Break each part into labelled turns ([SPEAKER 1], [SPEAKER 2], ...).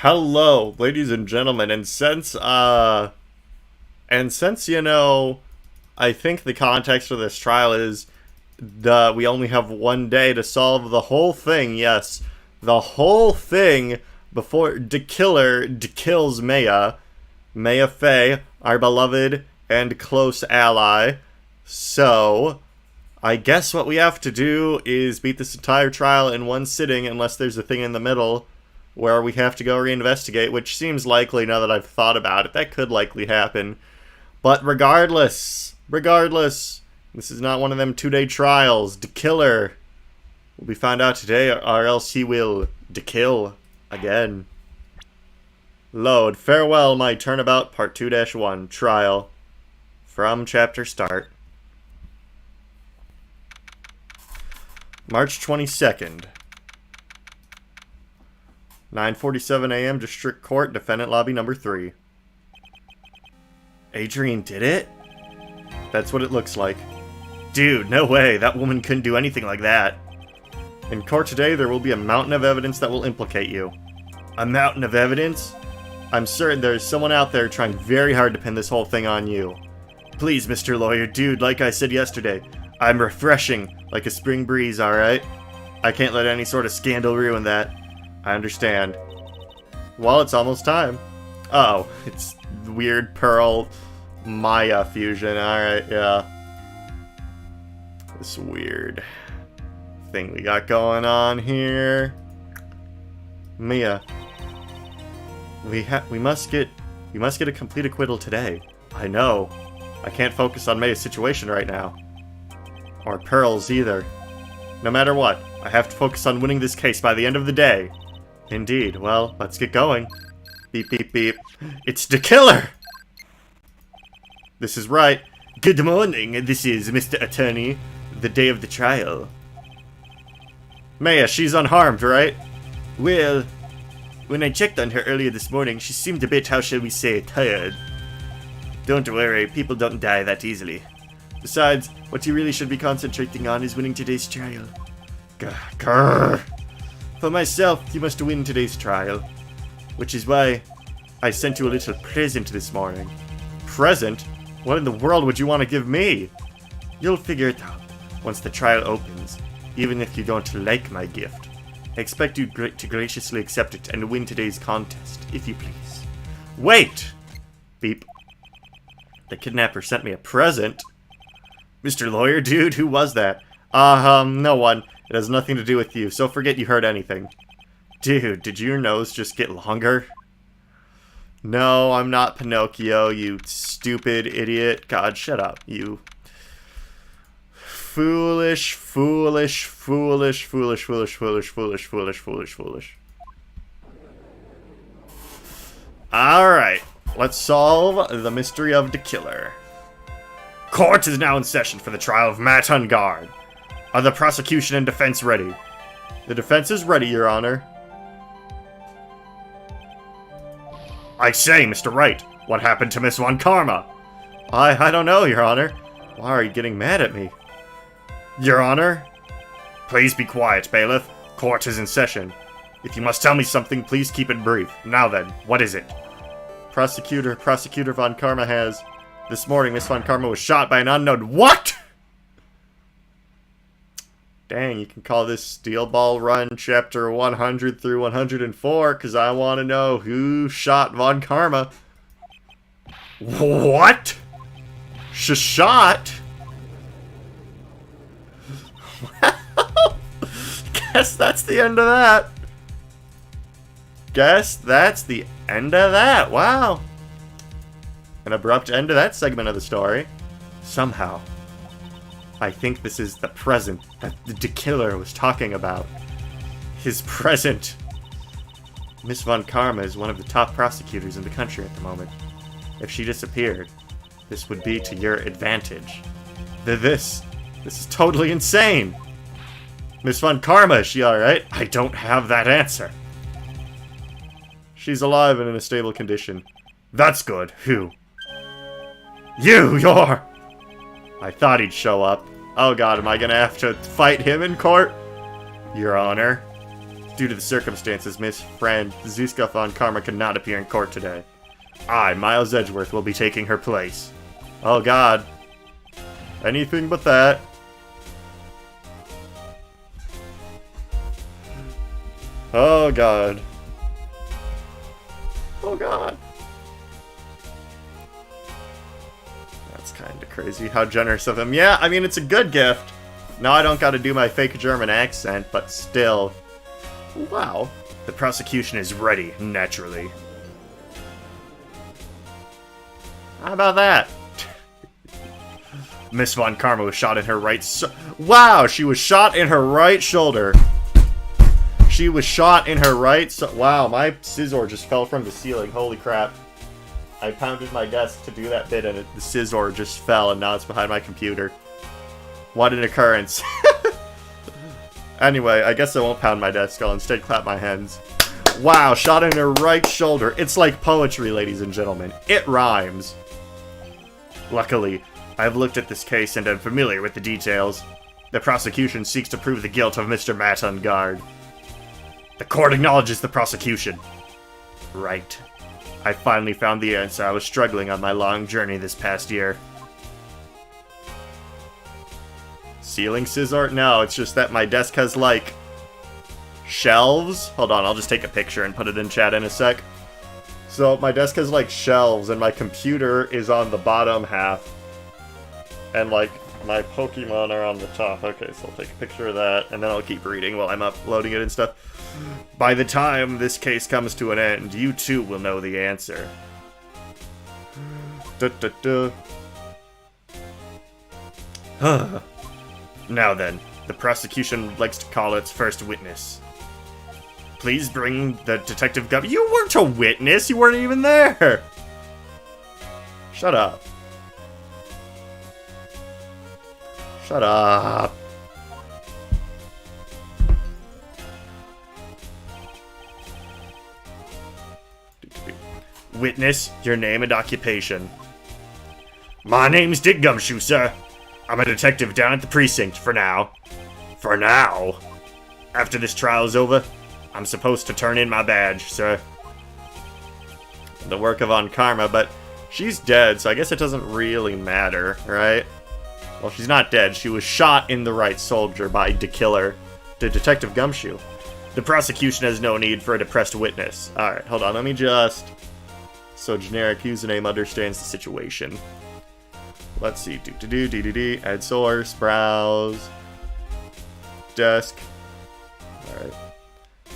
[SPEAKER 1] Hello, ladies and gentlemen, and since I think the context of this trial is we only have one day to solve the whole thing. Yes, the whole thing before the killer kills Maya Fey, our beloved and close ally. So, I guess what we have to do is beat this entire trial in one sitting, unless there's a thing in the middle where we have to go reinvestigate, which seems likely now that I've thought about it. That could likely happen. But regardless, this is not one of them 2-day trials. The killer will be found out today, or else he will kill again. Load. Farewell, my turnabout, part 2-1, trial. From chapter start. March 22nd. 9:47 a.m. District Court, Defendant Lobby number 3. Adrian did it? That's what it looks like. Dude, no way. That woman couldn't do anything like that. In court today, there will be a mountain of evidence that will implicate you. A mountain of evidence? I'm certain there's someone out there trying very hard to pin this whole thing on you. Please, Mr. Lawyer, dude, like I said yesterday, I'm refreshing, like a spring breeze, alright? I can't let any sort of scandal ruin that. I understand. Well, it's almost time. Oh, it's weird Pearl Maya fusion. Alright, yeah. This weird thing we got going on here. Mia. We must get a complete acquittal today. I know. I can't focus on Maya's situation right now. Or Pearl's either. No matter what, I have to focus on winning this case by the end of the day. Indeed. Well, let's get going. Beep, beep, beep. It's the killer! This is right. Good morning. This is Mr. Attorney. The day of the trial. Maya, she's unharmed, right? Well, when I checked on her earlier this morning, she seemed a bit, how shall we say, tired. Don't worry, people don't die that easily. Besides, what you really should be concentrating on is winning today's trial. Grr. For myself, you must win today's trial. Which is why I sent you a little present this morning. Present? What in the world would you want to give me? You'll figure it out once the trial opens, even if you don't like my gift. I expect you to graciously accept it and win today's contest, if you please. Wait! Beep. The kidnapper sent me a present? Mr. Lawyer, dude, who was that? No one. It has nothing to do with you, so forget you heard anything. Dude, did your nose just get longer? No, I'm not Pinocchio, you stupid idiot. God, shut up, you. Foolish, foolish, foolish, foolish, foolish, foolish, foolish, foolish, foolish, foolish. Alright, let's solve the mystery of the killer. Court is now in session for the trial of Matt Hungard. Are the prosecution and defense ready? The defense is ready, Your Honor. I say, Mr. Wright, what happened to Miss Von Karma? I don't know, Your Honor. Why are you getting mad at me? Your Honor? Please be quiet, bailiff. Court is in session. If you must tell me something, please keep it brief. Now then, what is it? Prosecutor Von Karma has... This morning, Miss Von Karma was shot by an unknown... What?! Dang, you can call this Steel Ball Run chapter 100 through 104, because I want to know who shot Von Karma. What? Shot? Guess that's the end of that. Wow. An abrupt end to that segment of the story. Somehow. I think this is the present that the killer was talking about. His present. Miss Von Karma is one of the top prosecutors in the country at the moment. If she disappeared, this would be to your advantage. This is totally insane! Miss Von Karma, is she alright? I don't have that answer. She's alive and in a stable condition. That's good. Who? You're... I thought he'd show up. Oh god, am I gonna have to fight him in court? Your Honor. Due to the circumstances, Miss Franziska von Karma cannot appear in court today. I, Miles Edgeworth, will be taking her place. Oh god. Anything but that. Oh god. Oh god. That's kind of crazy. How generous of him. Yeah, I mean, it's a good gift. Now I don't gotta do my fake German accent, but still. Wow. The prosecution is ready, naturally. How about that? Miss Von Karma was shot in her right wow, she was shot in her right shoulder. She was shot in her right wow, my scissor just fell from the ceiling. Holy crap. I pounded my desk to do that bit and the scissor just fell and now it's behind my computer. What an occurrence. Anyway, I guess I won't pound my desk. I'll instead clap my hands. Wow, shot in her right shoulder. It's like poetry, ladies and gentlemen. It rhymes. Luckily, I've looked at this case and am familiar with the details. The prosecution seeks to prove the guilt of Mr. Matt Ungard. The court acknowledges the prosecution. Right. I finally found the answer. I was struggling on my long journey this past year. Ceiling scissor? No, it's just that my desk has, like, shelves. Hold on, I'll just take a picture and put it in chat in a sec. So, my desk has, like, shelves, and my computer is on the bottom half. And, like, my Pokemon are on the top. Okay, so I'll take a picture of that, and then I'll keep reading while I'm uploading it and stuff. By the time this case comes to an end, you too will know the answer. Now then, the prosecution likes to call its first witness. Please bring the Detective Gumshoe. You weren't a witness! You weren't even there! Shut up. Shut up. Witness, your name and occupation. My name's Dick Gumshoe, sir. I'm a detective down at the precinct, for now. For now? After this trial's over, I'm supposed to turn in my badge, sir. The work of Von Karma, but she's dead, so I guess it doesn't really matter, right? Well, she's not dead. She was shot in the right shoulder by the Detective Gumshoe. The prosecution has no need for a depressed witness. Alright, hold on, let me just... So generic username understands the situation. Let's see. Add source, browse, desk. Alright.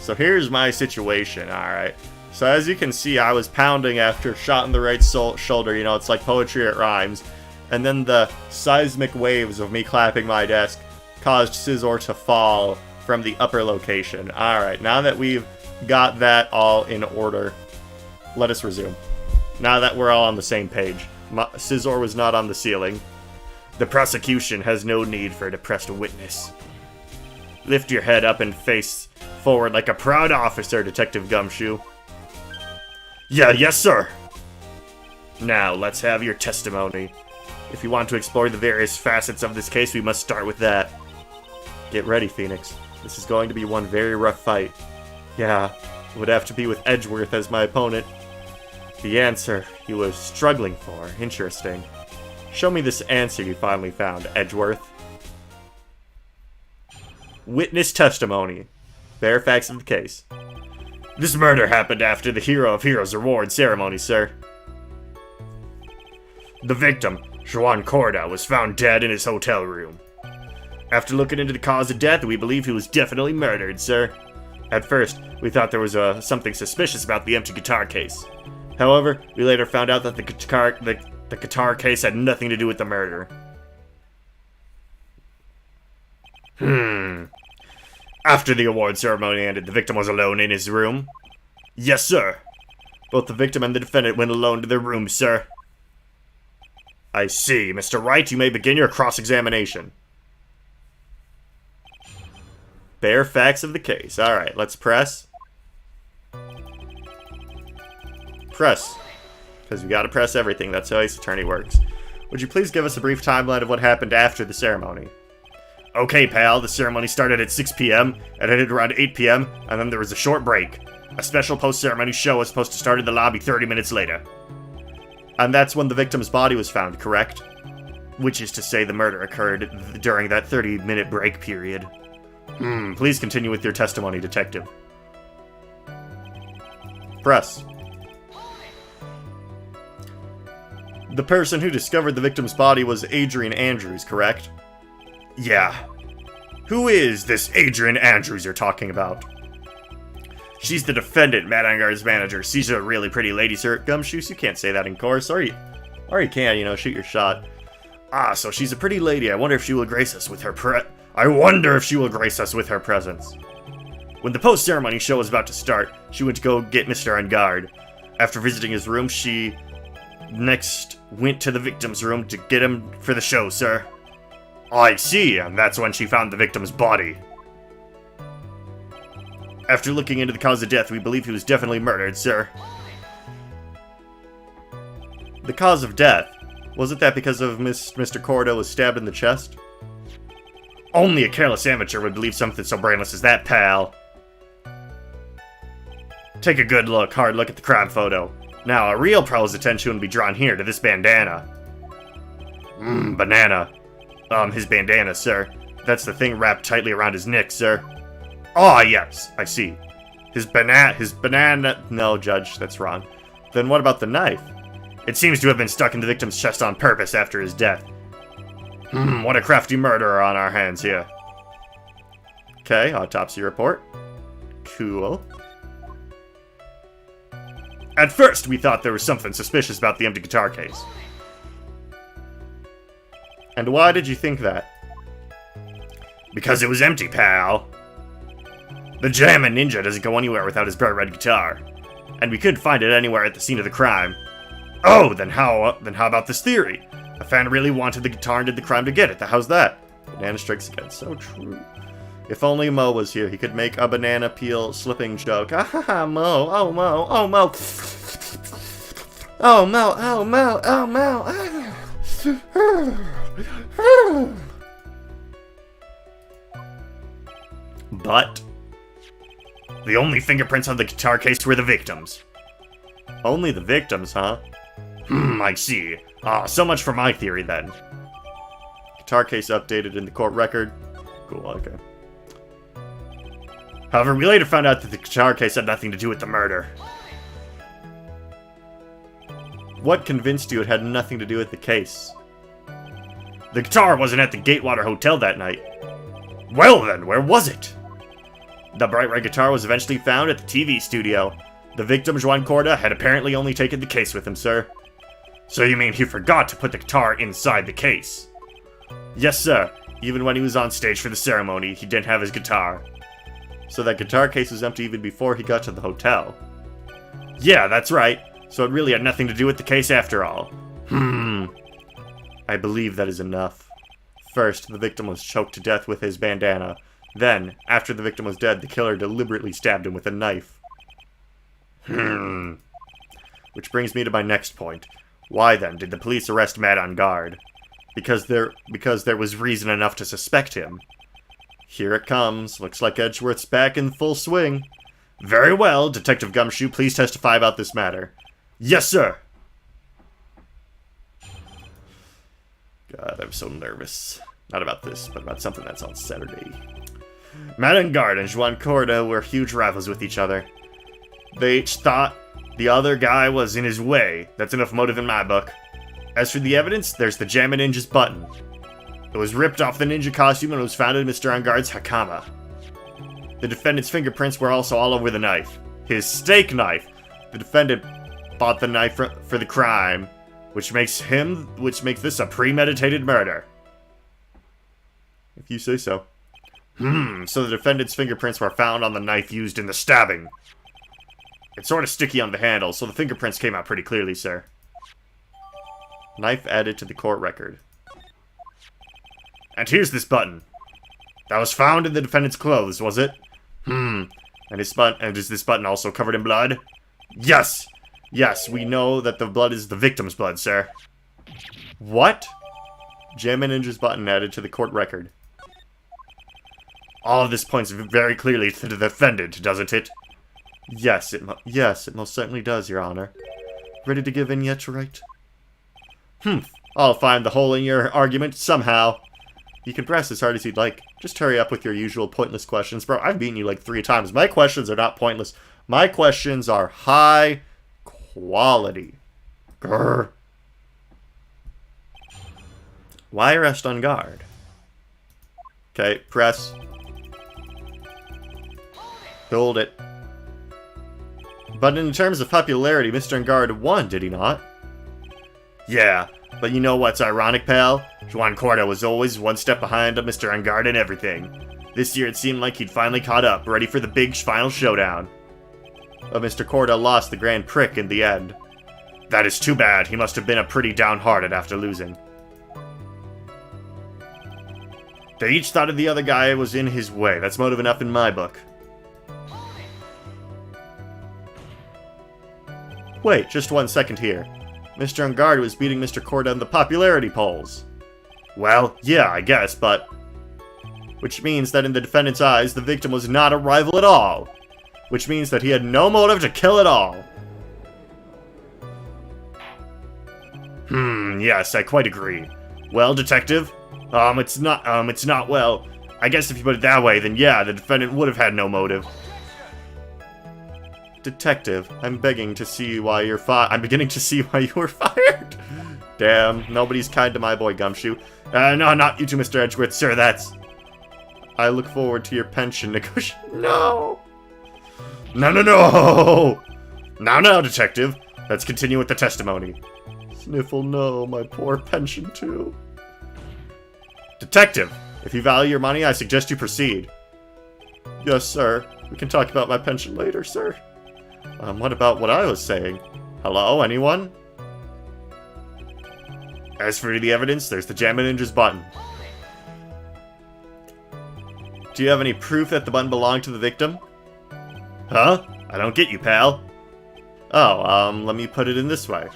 [SPEAKER 1] So here's my situation, alright. So as you can see, I was pounding after shot in the right shoulder. You know, it's like poetry, it rhymes. And then the seismic waves of me clapping my desk caused scissor to fall from the upper location. Alright, now that we've got that all in order, let us resume. Now that we're all on the same page. Scissor was not on the ceiling. The prosecution has no need for a depressed witness. Lift your head up and face forward like a proud officer, Detective Gumshoe. Yeah, yes, sir. Now, let's have your testimony. If you want to explore the various facets of this case, we must start with that. Get ready, Phoenix. This is going to be one very rough fight. Yeah, it would have to be with Edgeworth as my opponent. The answer he was struggling for. Interesting. Show me this answer you finally found, Edgeworth. Witness testimony. Bare facts of the case. This murder happened after the Hero of Heroes award ceremony, sir. The victim, Juan Corda, was found dead in his hotel room. After looking into the cause of death, we believe he was definitely murdered, sir. At first, we thought there was something suspicious about the empty guitar case. However, we later found out that the guitar case had nothing to do with the murder. After the award ceremony ended, the victim was alone in his room? Yes, sir. Both the victim and the defendant went alone to their rooms, sir. I see. Mr. Wright, you may begin your cross-examination. Bare facts of the case. Alright, let's press. Press. Because we gotta press everything. That's how Ace Attorney works. Would you please give us a brief timeline of what happened after the ceremony? Okay, pal, the ceremony started at 6 p.m. and ended around 8 p.m., and then there was a short break. A special post-ceremony show was supposed to start in the lobby 30 minutes later. And that's when the victim's body was found, correct? Which is to say the murder occurred during that 30-minute break period. Please continue with your testimony, detective. Press. The person who discovered the victim's body was Adrian Andrews, correct? Yeah. Who is this Adrian Andrews you're talking about? She's the defendant, Matt Engarde's manager. She's a really pretty lady, sir. Gumshoes, you can't say that in chorus. Or you can, you know, shoot your shot. Ah, so she's a pretty lady. I wonder if she will grace us with her presence. When the post-ceremony show was about to start, she went to go get Mr. Engarde. After visiting his room, she next went to the victim's room to get him for the show, sir. I see, and that's when she found the victim's body. After looking into the cause of death, we believe he was definitely murdered, sir. The cause of death? Wasn't that because of Mr. Cordo was stabbed in the chest? Only a careless amateur would believe something so brainless as that, pal. Take a good look, hard look at the crime photo. Now, a real pro's attention would be drawn here to this bandana. Banana. His bandana, sir. That's the thing wrapped tightly around his neck, sir. Ah, yes, I see. His banana... No, Judge, that's wrong. Then what about the knife? It seems to have been stuck in the victim's chest on purpose after his death. What a crafty murderer on our hands here. Okay, autopsy report. Cool. At first, we thought there was something suspicious about the empty guitar case. And why did you think that? Because it was empty, pal. The Jammin' Ninja doesn't go anywhere without his bright red guitar. And we couldn't find it anywhere at the scene of the crime. Oh, then how about this theory? A fan really wanted the guitar and did the crime to get it. How's that? Banana strikes again. So true. If only Mo was here, he could make a banana peel slipping joke. Ah ha ha, Mo. Oh, Mo. Oh, Mo. Oh, Mo. Oh, Mo. Oh, Mo. But the only fingerprints on the guitar case were the victims. Only the victims, huh? I see. Ah, so much for my theory, then. Guitar case updated in the court record. Cool, okay. However, we later found out that the guitar case had nothing to do with the murder. What convinced you it had nothing to do with the case? The guitar wasn't at the Gatewater Hotel that night. Well then, where was it? The bright red guitar was eventually found at the TV studio. The victim, Juan Corda, had apparently only taken the case with him, sir. So you mean he forgot to put the guitar inside the case? Yes, sir. Even when he was on stage for the ceremony, he didn't have his guitar. So that guitar case was empty even before he got to the hotel. Yeah, that's right. So it really had nothing to do with the case after all. I believe that is enough. First, the victim was choked to death with his bandana. Then, after the victim was dead, the killer deliberately stabbed him with a knife. Which brings me to my next point. Why then did the police arrest Matt Engarde? Because there was reason enough to suspect him. Here it comes. Looks like Edgeworth's back in full swing. Very well, Detective Gumshoe, please testify about this matter. Yes, sir! God, I'm so nervous. Not about this, but about something that's on Saturday. Matt Engarde and Juan Corda were huge rivals with each other. They each thought the other guy was in his way. That's enough motive in my book. As for the evidence, there's the Jammin' Ninja's button. It was ripped off the ninja costume and was found in Mr. Engarde's hakama. The defendant's fingerprints were also all over the knife. His steak knife. The defendant bought the knife for the crime, which makes this a premeditated murder. If you say so. So the defendant's fingerprints were found on the knife used in the stabbing. It's sort of sticky on the handle, so the fingerprints came out pretty clearly, sir. Knife added to the court record. And here's this button. That was found in the defendant's clothes, was it? And is this button also covered in blood? Yes! Yes, we know that the blood is the victim's blood, sir. What? Jammin' Ninja's button added to the court record. All of this points very clearly to the defendant, doesn't it? Yes, it most certainly does, Your Honor. Ready to give in yet, right? I'll find the hole in your argument somehow. You can press as hard as you'd like. Just hurry up with your usual pointless questions. Bro, I've beaten you like 3 times. My questions are not pointless. My questions are high quality. Grr. Why arrest on guard? Okay, press. Hold it. But in terms of popularity, Mr. Engard won, did he not? Yeah, but you know what's ironic, pal? Juan Corda was always one step behind of Mr. Engard in everything. This year it seemed like he'd finally caught up, ready for the big final showdown. But Mr. Corda lost the Grand Prix in the end. That is too bad. He must have been pretty downhearted after losing. They each thought the other guy was in his way. That's motive enough in my book. Wait, just 1 second here. Mr. Engard was beating Mr. Corda in the popularity polls. Well, yeah, I guess, but... Which means that in the defendant's eyes, the victim was not a rival at all. Which means that he had no motive to kill at all. Yes, I quite agree. Well, detective? It's not, well... I guess if you put it that way, then yeah, the defendant would have had no motive. Detective, I'm beginning to see why you were fired. Damn, nobody's kind to my boy Gumshoe. No, not you two, Mr. Edgeworth, sir, that's... I look forward to your pension negotiation. No! No! Now, detective. Let's continue with the testimony. Sniffle, no, my poor pension too. Detective, if you value your money, I suggest you proceed. Yes, sir. We can talk about my pension later, sir. What about what I was saying? Hello, anyone? As for the evidence, there's the Jammin' Ninjas button. Do you have any proof that the button belonged to the victim? Huh? I don't get you, pal. Oh, let me put it in this way.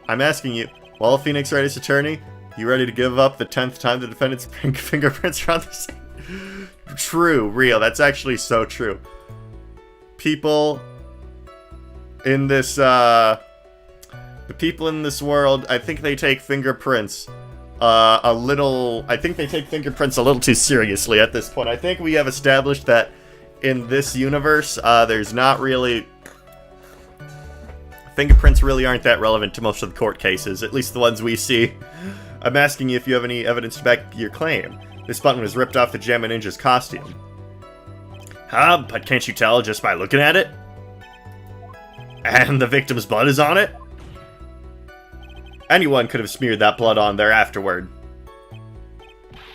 [SPEAKER 1] I'm asking you, while Phoenix Wright's attorney, you ready to give up the 10th time the defendant's fingerprints are on the scene? True, real, that's actually so true. People in this, the people in this world, I think they take fingerprints a little too seriously at this point. I think we have established that in this universe, there's not really... Fingerprints really aren't that relevant to most of the court cases, at least the ones we see. I'm asking you if you have any evidence to back your claim. This button was ripped off the Jammin' Ninja's costume. Huh? But can't you tell just by looking at it? And the victim's blood is on it? Anyone could have smeared that blood on there afterward.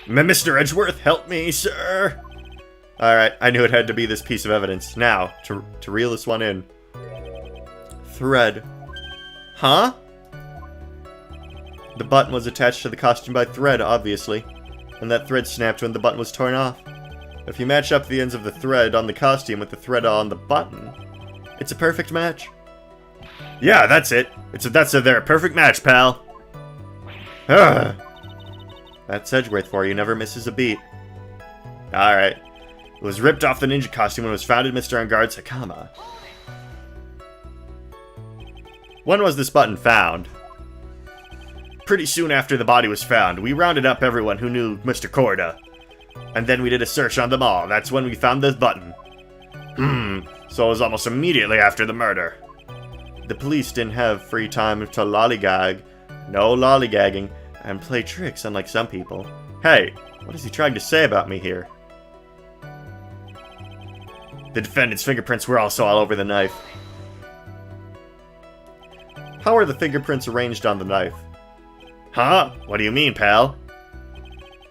[SPEAKER 1] Mr. Edgeworth, help me, sir! Alright, I knew it had to be this piece of evidence. Now, to reel this one in. Thread. Huh? The button was attached to the costume by thread, obviously. And that thread snapped when the button was torn off. If you match up the ends of the thread on the costume with the thread on the button, it's a perfect match. Yeah, that's it. That's a perfect match, pal. That's Edgeworth for you, never misses a beat. Alright. It was ripped off the ninja costume and was found in Mr. Engard's Hakama. When was this button found? Pretty soon after the body was found. We rounded up everyone who knew Mr. Corda. And then we did a search on them all. That's when we found this button. So it was almost immediately after the murder. The police didn't have free time to lollygag. No lollygagging. And play tricks, unlike some people. Hey, what is he trying to say about me here? The defendant's fingerprints were also all over the knife. How are the fingerprints arranged on the knife? Huh? What do you mean, pal?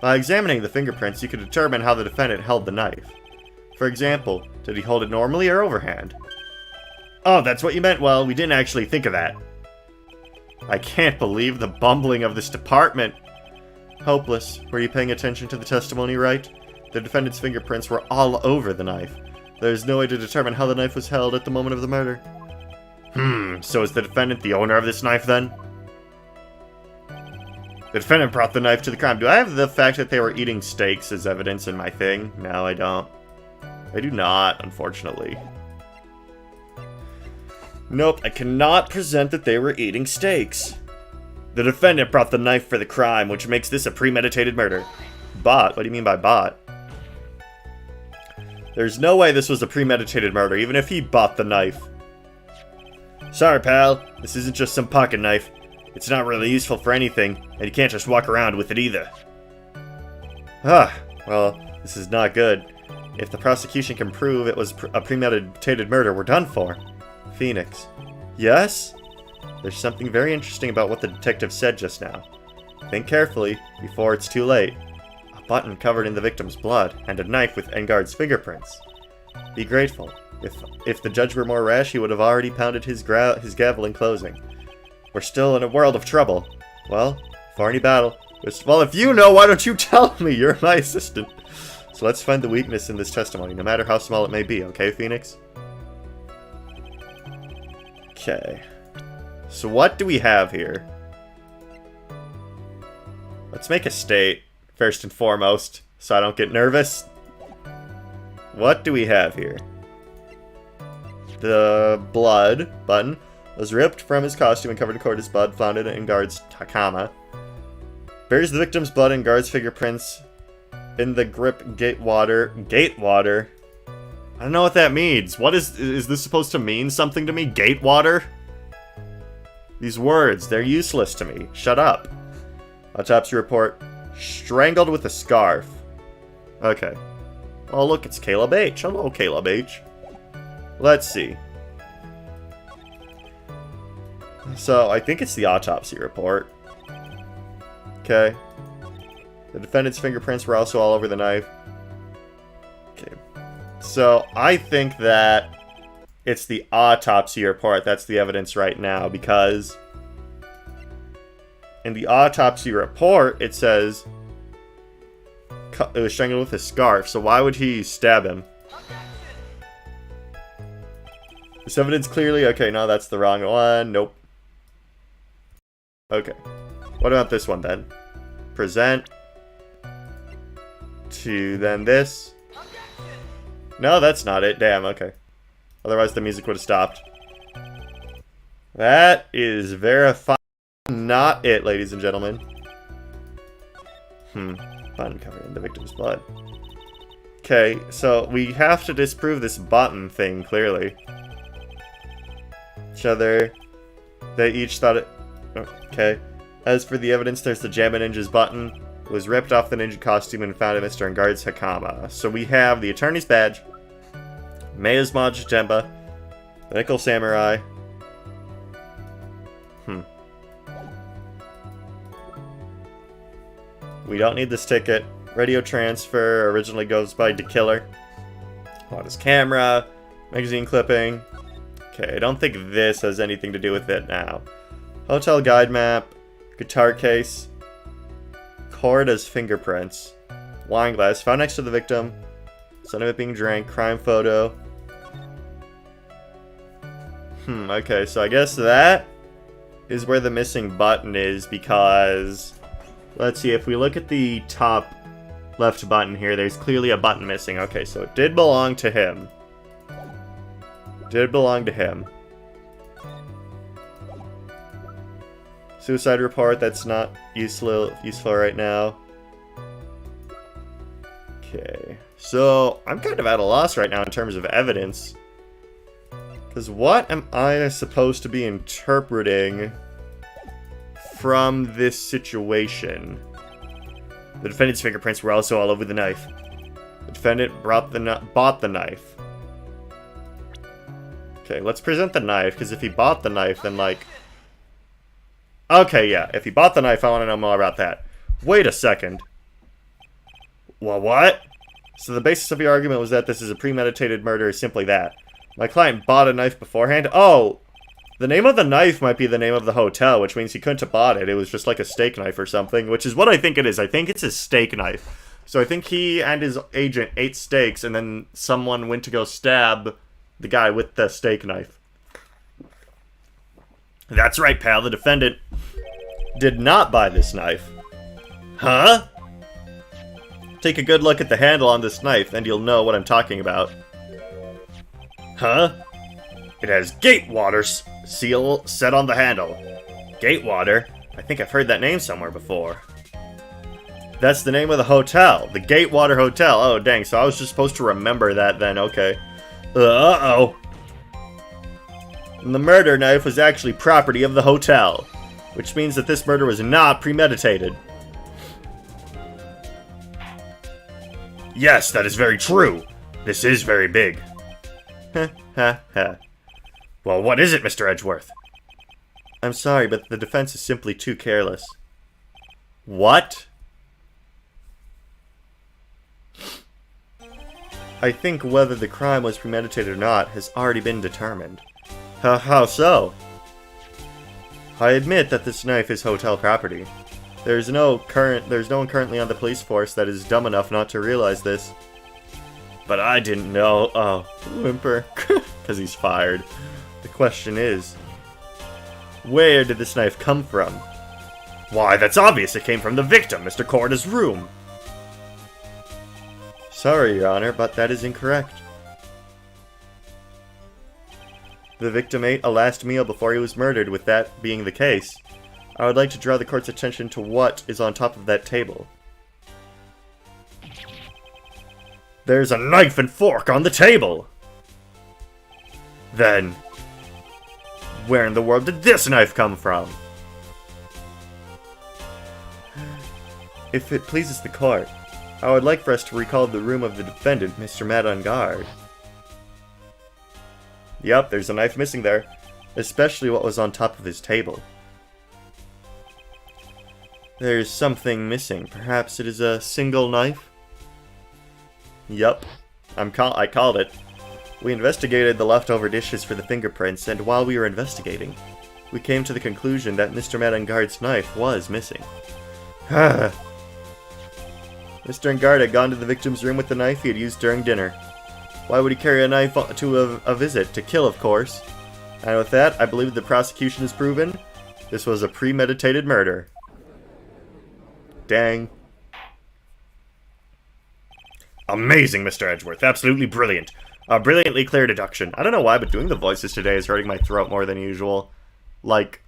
[SPEAKER 1] By examining the fingerprints, you could determine how the defendant held the knife. For example, did he hold it normally or overhand? Oh, that's what you meant? Well, we didn't actually think of that. I can't believe the bumbling of this department. Hopeless. Were you paying attention to the testimony right? The defendant's fingerprints were all over the knife. There's no way to determine how the knife was held at the moment of the murder. So is the defendant the owner of this knife then? The defendant brought the knife to the crime. Do I have the fact that they were eating steaks as evidence in my thing? No, I don't. I do not, unfortunately. Nope, I cannot present that they were eating steaks. The defendant brought the knife for the crime, which makes this a premeditated murder. Bot? What do you mean by bot? There's no way this was a premeditated murder, even if he bought the knife. Sorry, pal. This isn't just some pocket knife. It's not really useful for anything, and you can't just walk around with it either. Well, this is not good. If the prosecution can prove it was a premeditated murder, we're done for. Phoenix. Yes? There's something very interesting about what the detective said just now. Think carefully, before it's too late. A button covered in the victim's blood, and a knife with Enguarde's fingerprints. Be grateful. If the judge were more rash, he would have already pounded his gavel in closing. We're still in a world of trouble. Well, for any battle... Well, if you know, why don't you tell me? You're my assistant. So let's find the weakness in this testimony, no matter how small it may be, okay, Phoenix? Okay. So what do we have here? Let's make a state, first and foremost, so I don't get nervous. What do we have here? The blood button was ripped from his costume and covered in Corda's blood, found in Enguarde's Hakama. Bears the victim's blood and Enguarde's fingerprints in the grip gate water. Gate water? I don't know what that means. What is this supposed to mean something to me? Gate water? These words, they're useless to me. Shut up. Autopsy report. Strangled with a scarf. Okay. Oh, look, it's Caleb H. Hello, Caleb H. Let's see. So, I think it's the autopsy report. Okay. The defendant's fingerprints were also all over the knife. Okay. So, I think that it's the autopsy report that's the evidence right now, because in the autopsy report, it says it was strangled with a scarf, so why would he stab him? This evidence clearly... Okay, no, that's the wrong one. Nope. Okay. What about this one, then? Present. To then this. No, that's not it. Damn, okay. Otherwise, the music would have stopped. That is verifying not it, ladies and gentlemen. Button covered in the victim's blood. Okay, so we have to disprove this button thing, clearly. Each other. They each thought it... Okay. As for the evidence, there's the Jamma Ninja's button. It was ripped off the ninja costume and found in Mr. Enguarde's Hakama. So we have the Attorney's Badge, Meia's Maj Jemba, the Nickel Samurai. We don't need this ticket. Radio transfer originally goes by The Killer. On his camera, magazine clipping. Okay, I don't think this has anything to do with it now. Hotel guide map, guitar case, Corda's fingerprints, wine glass found next to the victim, son of it being drank, crime photo. Okay, so I guess that is where the missing button is, because let's see, if we look at the top left button here, there's clearly a button missing. Okay, so it did belong to him. Did belong to him. Suicide report, that's not useful right now. Okay, so I'm kind of at a loss right now in terms of evidence. Because what am I supposed to be interpreting from this situation? The defendant's fingerprints were also all over the knife. The defendant bought the knife. Okay, let's present the knife, because if he bought the knife, then like... Okay, yeah, if he bought the knife, I want to know more about that. Wait a second. Well, what? So the basis of your argument was that this is a premeditated murder is simply that. My client bought a knife beforehand? Oh, the name of the knife might be the name of the hotel, which means he couldn't have bought it. It was just like a steak knife or something, which is what I think it is. I think it's a steak knife. So I think he and his agent ate steaks, and then someone went to go stab the guy with the steak knife. That's right, pal. The defendant did not buy this knife. Huh? Take a good look at the handle on this knife, and you'll know what I'm talking about. Huh? It has Gatewater seal set on the handle. Gatewater? I think I've heard that name somewhere before. That's the name of the hotel. The Gatewater Hotel. Oh, dang. So I was just supposed to remember that then. Okay. Uh-oh. And the murder knife was actually property of the hotel, which means that this murder was not premeditated. Yes, that is very true. This is very big. Heh, ha, ha. Well, what is it, Mr. Edgeworth? I'm sorry, but the defense is simply too careless. What? I think whether the crime was premeditated or not has already been determined. How so? I admit that this knife is hotel property. There's no one currently on the police force that is dumb enough not to realize this. But I didn't know. Oh, whimper. Because he's fired. The question is, where did this knife come from? Why, that's obvious. It came from the victim, Mr. Corda's room. Sorry, Your Honor, but that is incorrect. The victim ate a last meal before he was murdered, with that being the case. I would like to draw the court's attention to what is on top of that table. There's a knife and fork on the table! Then, where in the world did this knife come from? If it pleases the court, I would like for us to recall the room of the defendant, Mr. Madangard. Yep, there's a knife missing there, especially what was on top of his table. There's something missing. Perhaps it is a single knife? Yup. I called it. We investigated the leftover dishes for the fingerprints, and while we were investigating, we came to the conclusion that Mr. Madangard's knife was missing. Mr. Angard had gone to the victim's room with the knife he had used during dinner. Why would he carry a knife to a visit? To kill, of course. And with that, I believe the prosecution has proven this was a premeditated murder. Dang. Amazing, Mr. Edgeworth. Absolutely brilliant. A brilliantly clear deduction. I don't know why, but doing the voices today is hurting my throat more than usual. Like,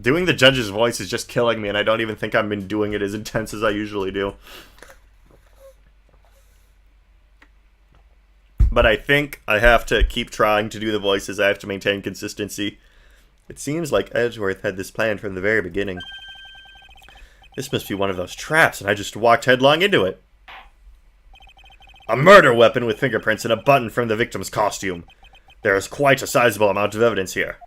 [SPEAKER 1] doing the judge's voice is just killing me, and I don't even think I've been doing it as intense as I usually do. But I think I have to keep trying to do the voices. I have to maintain consistency. It seems like Edgeworth had this plan from the very beginning. This must be one of those traps, and I just walked headlong into it. A murder weapon with fingerprints and a button from the victim's costume. There is quite a sizable amount of evidence here.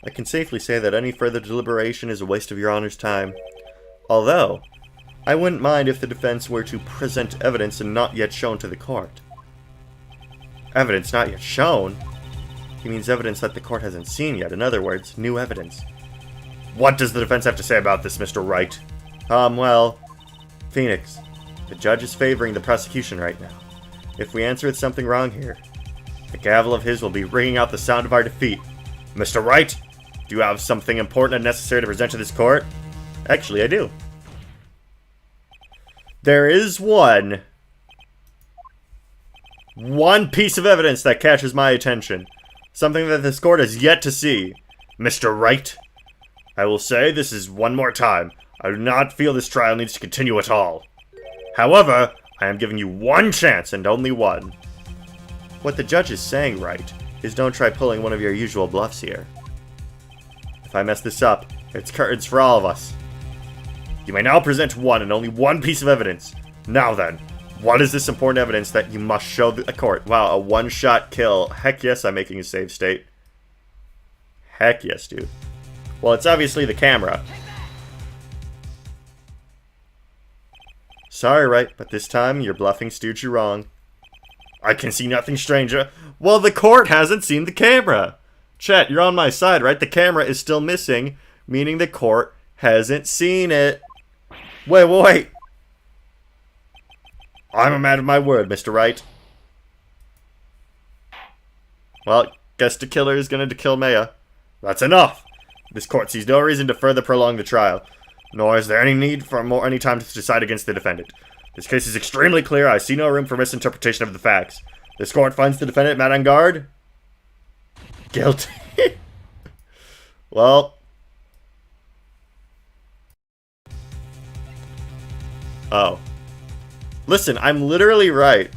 [SPEAKER 1] I can safely say that any further deliberation is a waste of Your Honor's time. Although, I wouldn't mind if the defense were to present evidence and not yet shown to the court. Evidence not yet shown? He means evidence that the court hasn't seen yet. In other words, new evidence. What does the defense have to say about this, Mr. Wright? Well, Phoenix, the judge is favoring the prosecution right now. If we answer with something wrong here, the gavel of his will be ringing out the sound of our defeat. Mr. Wright, do you have something important and necessary to present to this court? Actually, I do. There is one piece of evidence that catches my attention. Something that this court has yet to see. Mr. Wright, I will say this is one more time. I do not feel this trial needs to continue at all. However, I am giving you one chance and only one. What the judge is saying, Wright, is don't try pulling one of your usual bluffs here. If I mess this up, it's curtains for all of us. You may now present one and only one piece of evidence. Now then, what is this important evidence that you must show the court? Wow, a one-shot kill. Heck yes, I'm making a save state. Heck yes, dude. Well, it's obviously the camera. Sorry, Wright, but this time your bluffing steered you wrong. I can see nothing stranger. Well, the court hasn't seen the camera. Chet, you're on my side, right? The camera is still missing, meaning the court hasn't seen it. Wait. I'm a man of my word, Mr. Wright. Well, guess the killer is going to kill Maya. That's enough. This court sees no reason to further prolong the trial. Nor is there any need for any time to decide against the defendant. This case is extremely clear. I see no room for misinterpretation of the facts. This court finds the defendant Matt Engard guilty. Well. Oh. Listen, I'm literally right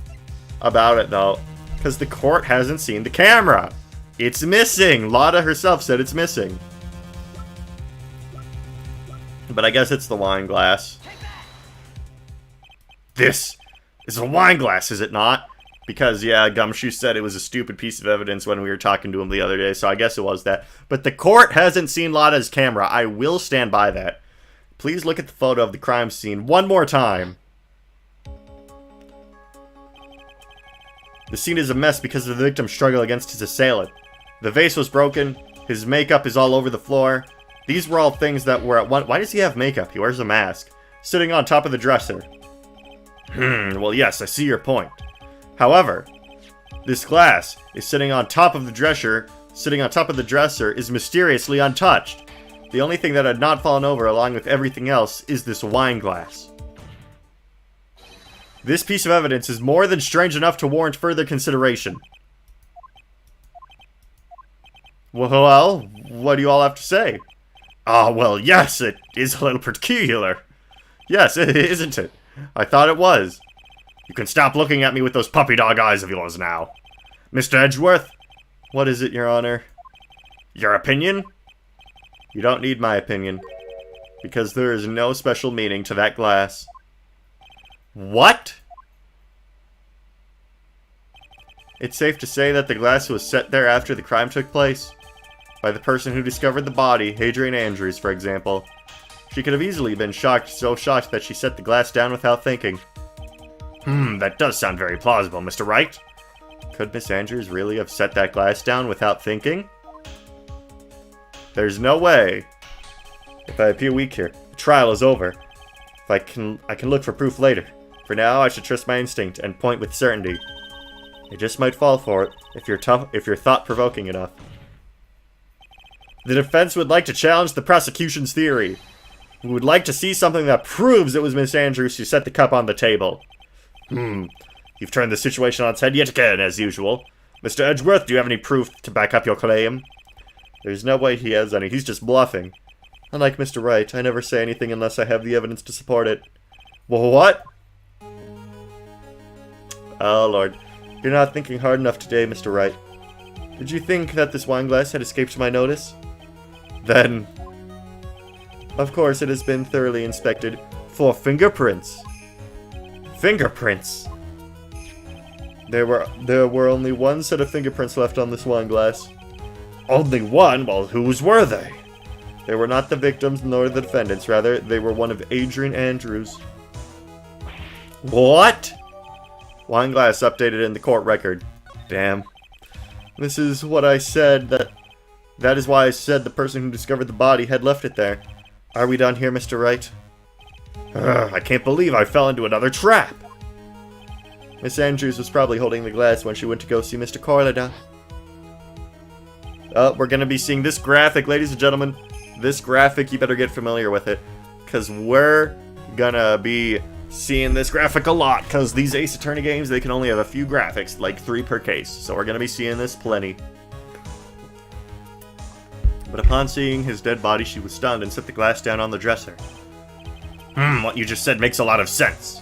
[SPEAKER 1] about it, though. Because the court hasn't seen the camera. It's missing. Lotta herself said it's missing. But I guess it's the wine glass. This is a wine glass, is it not? Because, yeah, Gumshoe said it was a stupid piece of evidence when we were talking to him the other day, so I guess it was that. But the court hasn't seen Lotta's camera. I will stand by that. Please look at the photo of the crime scene one more time. The scene is a mess because of the victim's struggle against his assailant. The vase was broken. His makeup is all over the floor. These were all things that were at one... Why does he have makeup? He wears a mask. Sitting on top of the dresser. Well, yes, I see your point. However, this glass is sitting on top of the dresser. Sitting on top of the dresser is mysteriously untouched. The only thing that had not fallen over, along with everything else, is this wine glass. This piece of evidence is more than strange enough to warrant further consideration. Well, what do you all have to say? Ah, well, yes, it is a little peculiar. Yes, isn't it? I thought it was. You can stop looking at me with those puppy dog eyes of yours now. Mr. Edgeworth? What is it, Your Honor? Your opinion? You don't need my opinion. Because there is no special meaning to that glass. What? It's safe to say that the glass was set there after the crime took place. By the person who discovered the body, Hadrian Andrews, for example. She could have easily been so shocked that she set the glass down without thinking. That does sound very plausible, Mr. Wright. Could Miss Andrews really have set that glass down without thinking? There's no way. If I appear weak here, the trial is over. If I can look for proof later. For now, I should trust my instinct and point with certainty. I just might fall for it if you're thought-provoking enough. The defense would like to challenge the prosecution's theory. We would like to see something that proves it was Miss Andrews who set the cup on the table. You've turned the situation on its head yet again, as usual. Mr. Edgeworth, do you have any proof to back up your claim? There's no way he has any. He's just bluffing. Unlike Mr. Wright, I never say anything unless I have the evidence to support it. Well, what? Oh, Lord. You're not thinking hard enough today, Mr. Wright. Did you think that this wine glass had escaped my notice? Then... Of course, it has been thoroughly inspected for fingerprints. Fingerprints? There were only one set of fingerprints left on this wine glass. Only one? Well, whose were they? They were not the victims nor the defendants. Rather, they were one of Adrian Andrews. What? Wine glass updated in the court record. Damn. This is what I said, that is why I said the person who discovered the body had left it there. Are we done here, Mr. Wright? I can't believe I fell into another trap. Miss Andrews was probably holding the glass when she went to go see Mr. Corlada. We're gonna be seeing this graphic, ladies and gentlemen. This graphic, you better get familiar with it. Because we're gonna be seeing this graphic a lot. Because these Ace Attorney games, they can only have a few graphics, like 3 per case. So we're gonna be seeing this plenty. But upon seeing his dead body, she was stunned and set the glass down on the dresser. What you just said makes a lot of sense.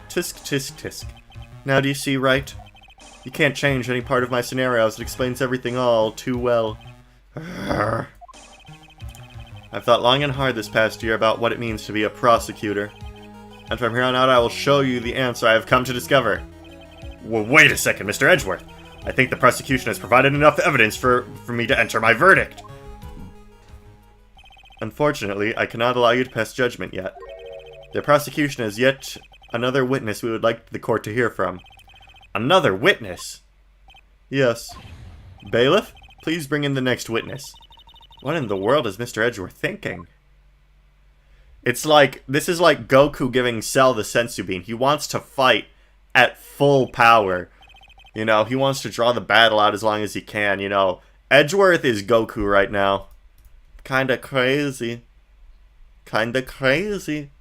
[SPEAKER 1] Tisk, tisk, tisk. Now do you see, Wright? You can't change any part of my scenarios. It explains everything all too well. I've thought long and hard this past year about what it means to be a prosecutor. And from here on out, I will show you the answer I have come to discover. Well, wait a second, Mr. Edgeworth. I think the prosecution has provided enough evidence for me to enter my verdict. Unfortunately, I cannot allow you to pass judgment yet. The prosecution has yet another witness we would like the court to hear from. Another witness? Yes. Bailiff, please bring in the next witness. What in the world is Mr. Edgeworth thinking? It's like, this is like Goku giving Cell the sensu bean. He wants to fight at full power. You know, he wants to draw the battle out as long as he can, you know. Edgeworth is Goku right now. Kinda crazy. Kinda crazy.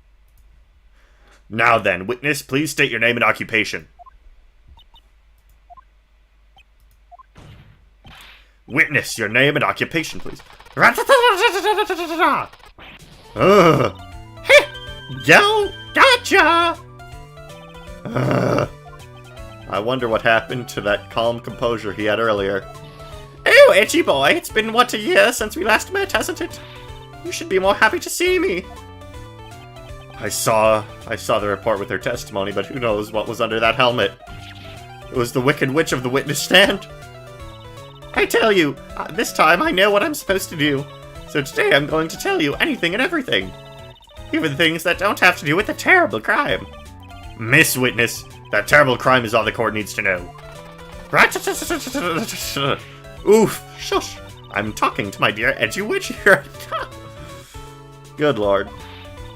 [SPEAKER 1] Now then, witness, please state your name and occupation. Witness, your name and occupation, please. Ugh. Yo, gotcha! I wonder what happened to that calm composure he had earlier. Oh, Edgy boy, it's been, what, a year since we last met, hasn't it? You should be more happy to see me. I saw the report with her testimony, but who knows what was under that helmet. It was the Wicked Witch of the witness stand. I tell you, this time I know what I'm supposed to do. So today I'm going to tell you anything and everything. Even things that don't have to do with a terrible crime. Miss Witness, that terrible crime is all the court needs to know. Oof, shush. I'm talking to my dear Edgy Witch here. Good lord.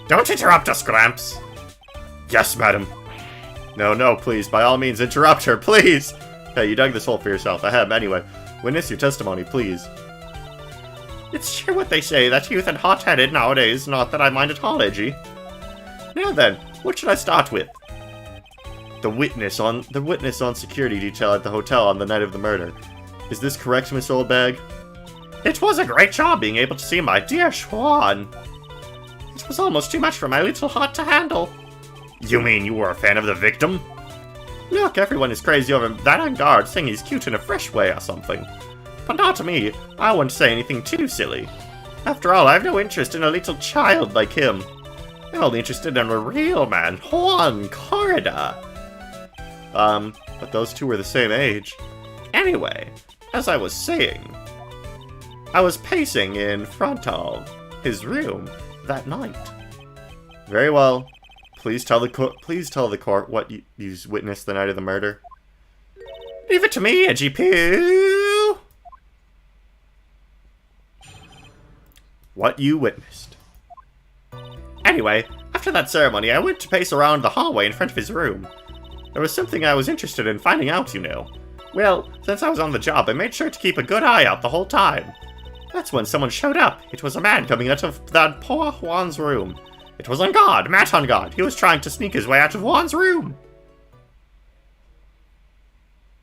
[SPEAKER 1] Don't interrupt us, Gramps. Yes, madam. No, please, by all means, interrupt her, please. Hey, you dug this hole for yourself. I have, anyway. Witness your testimony, please. It's sure what they say, that youth and hot-headed nowadays, not that I mind at all, Edgy. Now then, what should I start with? The witness on security detail at the hotel on the night of the murder. Is this correct, Miss Oldbag? It was a great job being able to see my dear Schwan. It was almost too much for my little heart to handle. You mean you were a fan of the victim? Look, everyone is crazy over that on guard saying he's cute in a fresh way or something. But not to me. I wouldn't say anything too silly. After all, I have no interest in a little child like him. I'm only interested in a real man, Juan Corrida. But those two were the same age. Anyway, as I was saying, I was pacing in front of his room that night. Very well. Please tell the court what you witnessed the night of the murder. Leave it to me, Edgy Poo! What you witnessed. Anyway, after that ceremony, I went to pace around the hallway in front of his room. There was something I was interested in finding out, you know. Well, since I was on the job, I made sure to keep a good eye out the whole time. That's when someone showed up. It was a man coming out of that poor Juan's room. It was on guard, Matt on guard. He was trying to sneak his way out of Juan's room.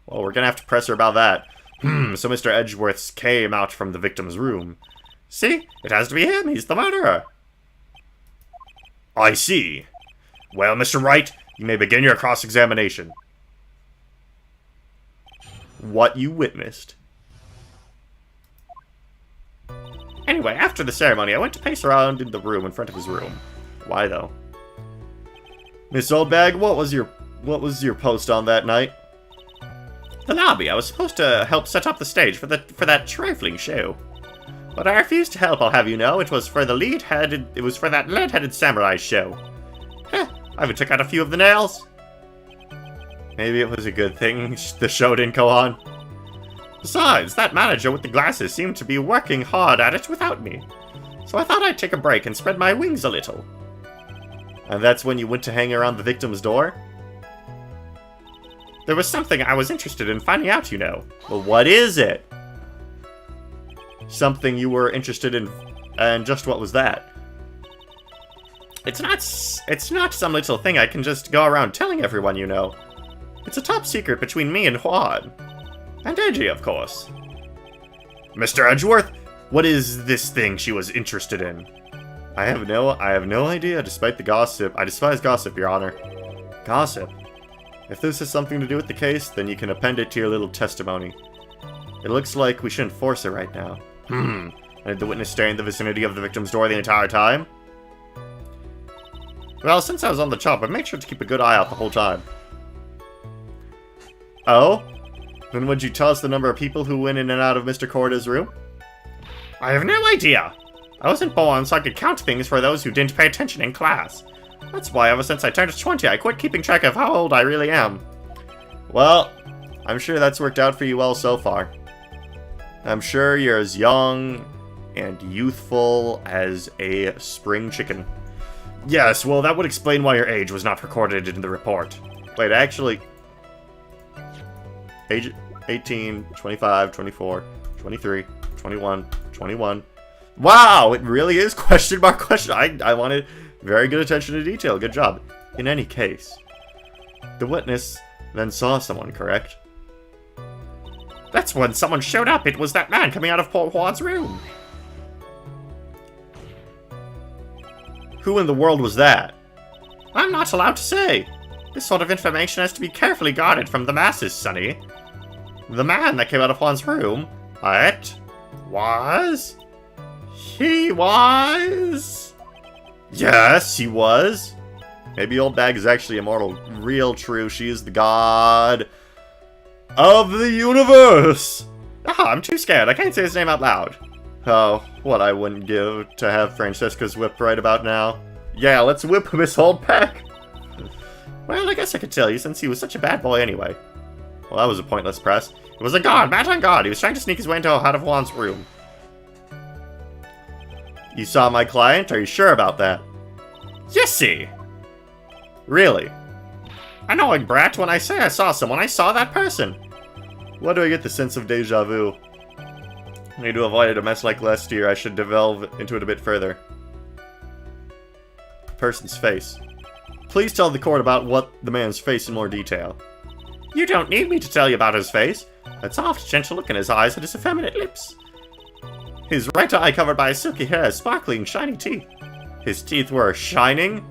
[SPEAKER 1] Well, we're gonna have to press her about that. So Mr. Edgeworth came out from the victim's room. See? It has to be him. He's the murderer. I see. Well, Mr. Wright, you may begin your cross-examination. What you witnessed. Anyway, after the ceremony, I went to pace around in the room in front of his room. Why, though? Miss Oldbag, what was your post on that night? The lobby. I was supposed to help set up the stage for that trifling show. But I refused to help, I'll have you know. It was for that lead-headed samurai show. Heh, I even took out a few of the nails. Maybe it was a good thing the show didn't go on. Besides, that manager with the glasses seemed to be working hard at it without me. So I thought I'd take a break and spread my wings a little. And that's when you went to hang around the victim's door? There was something I was interested in finding out, you know. Well, what is it? Something you were interested in, and just what was that? It's not some little thing I can just go around telling everyone, you know. It's a top secret between me and Juan. And Edgy, of course. Mr. Edgeworth, what is this thing she was interested in? I have no idea, despite the gossip. I despise gossip, Your Honor. Gossip? If this has something to do with the case, then you can append it to your little testimony. It looks like we shouldn't force it right now. And did the witness stay in the vicinity of the victim's door the entire time? Well, since I was on the job, I made sure to keep a good eye out the whole time. Oh? Then would you tell us the number of people who went in and out of Mr. Corrida's room? I have no idea. I wasn't born, so I could count things for those who didn't pay attention in class. That's why ever since I turned 20, I quit keeping track of how old I really am. Well, I'm sure that's worked out for you well so far. I'm sure you're as young and youthful as a spring chicken. Yes, well, that would explain why your age was not recorded in the report. Wait, actually... Age 18, 25, 24, 23, 21, 21, Wow, it really is question mark question. I wanted very good attention to detail. Good job. In any case, the witness then saw someone, correct? That's when someone showed up. It was that man coming out of Paul Juan's room. Who in the world was that? I'm not allowed to say. This sort of information has to be carefully guarded from the masses, Sonny. The man that came out of Juan's room, it was... He was... Yes, he was. Maybe Old Bag is actually immortal. Real true, she is the god of the universe. Ah, I'm too scared. I can't say his name out loud. Oh, what I wouldn't give to have Francesca's whip right about now. Yeah, let's whip Miss Old Bag. Well, I guess I could tell you since he was such a bad boy anyway. Well, that was a pointless press. It was a god, bad on god. He was trying to sneak his way into out of Juan's room. You saw my client? Are you sure about that? Yesy! Really? Annoying brat, when I say I saw someone, I saw that person. Why do I get the sense of deja vu? I need to avoid a mess like last year. I should delve into it a bit further. Person's face. Please tell the court about what the man's face in more detail. You don't need me to tell you about his face. That soft, gentle look in his eyes and his effeminate lips. His right eye covered by silky hair, sparkling, shiny teeth. His teeth were shining?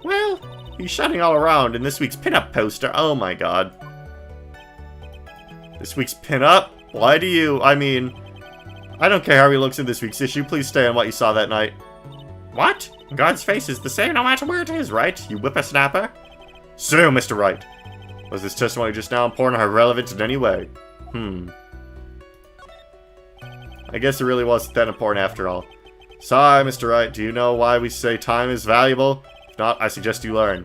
[SPEAKER 1] Well, he's shining all around in this week's pinup poster. Oh my god. This week's pinup? Why do you... I mean... I don't care how he looks in this week's issue. Please stay on what you saw that night. What? God's face is the same no matter where it is, right? You whippersnapper? So, Mr. Wright. Was this testimony just now important or relevant in any way? I guess it really wasn't that important after all. Sorry, Mr. Wright. Do you know why we say time is valuable? If not, I suggest you learn.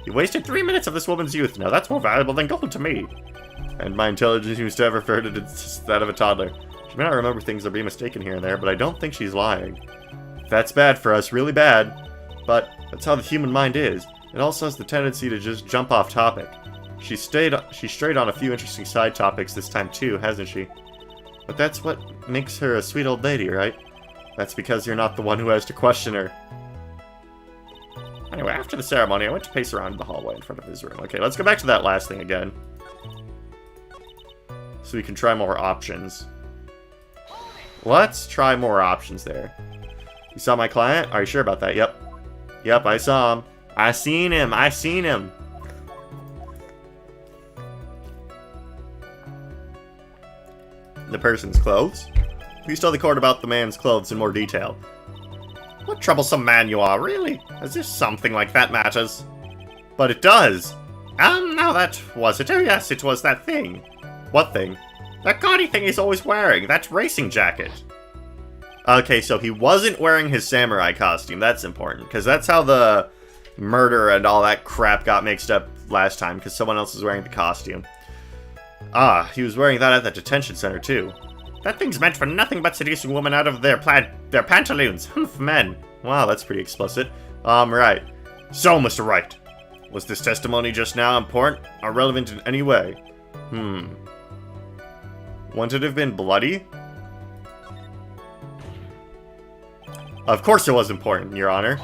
[SPEAKER 1] You wasted 3 minutes of this woman's youth. Now that's more valuable than gold to me. And my intelligence seems to have referred to that of a toddler. She may not remember things or be mistaken here and there, but I don't think she's lying. That's bad for us, really bad. But that's how the human mind is. It also has the tendency to just jump off topic. She strayed on a few interesting side topics this time too, hasn't she? But that's what makes her a sweet old lady, right? That's because you're not the one who has to question her. Anyway, after the ceremony, I went to pace around the hallway in front of his room. Okay, let's go back to that last thing again. So we can try more options. Let's try more options there. You saw my client? Are you sure about that? Yep. Yep, I saw him. I seen him. I seen him. The person's clothes? Please tell the court about the man's clothes in more detail. What troublesome man you are, really? As if something like that matters. But it does. Now that was it. Oh yes, it was that thing. What thing? That gaudy thing he's always wearing, that racing jacket. Okay, so he wasn't wearing his samurai costume. That's important, because that's how the murder and all that crap got mixed up last time, because someone else was wearing the costume. Ah, he was wearing that at the detention center, too. That thing's meant for nothing but seducing women out of their pantaloons. Humph, men. Wow, that's pretty explicit. Right. So, Mr. Wright, was this testimony just now important or relevant in any way? Wouldn't it have been bloody? Of course it was important, Your Honor.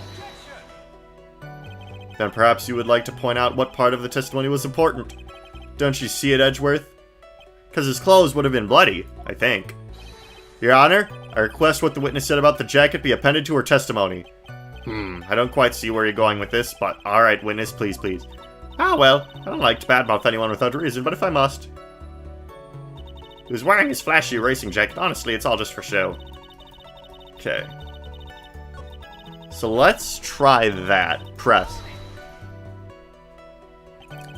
[SPEAKER 1] Then perhaps you would like to point out what part of the testimony was important. Don't you see it, Edgeworth? Because his clothes would have been bloody, I think. Your Honor, I request what the witness said about the jacket be appended to her testimony. I don't quite see where you're going with this, but alright, witness, please, please. Ah, well, I don't like to badmouth anyone without a reason, but if I must. He was wearing his flashy racing jacket. Honestly, it's all just for show. Okay. So let's try that. Press.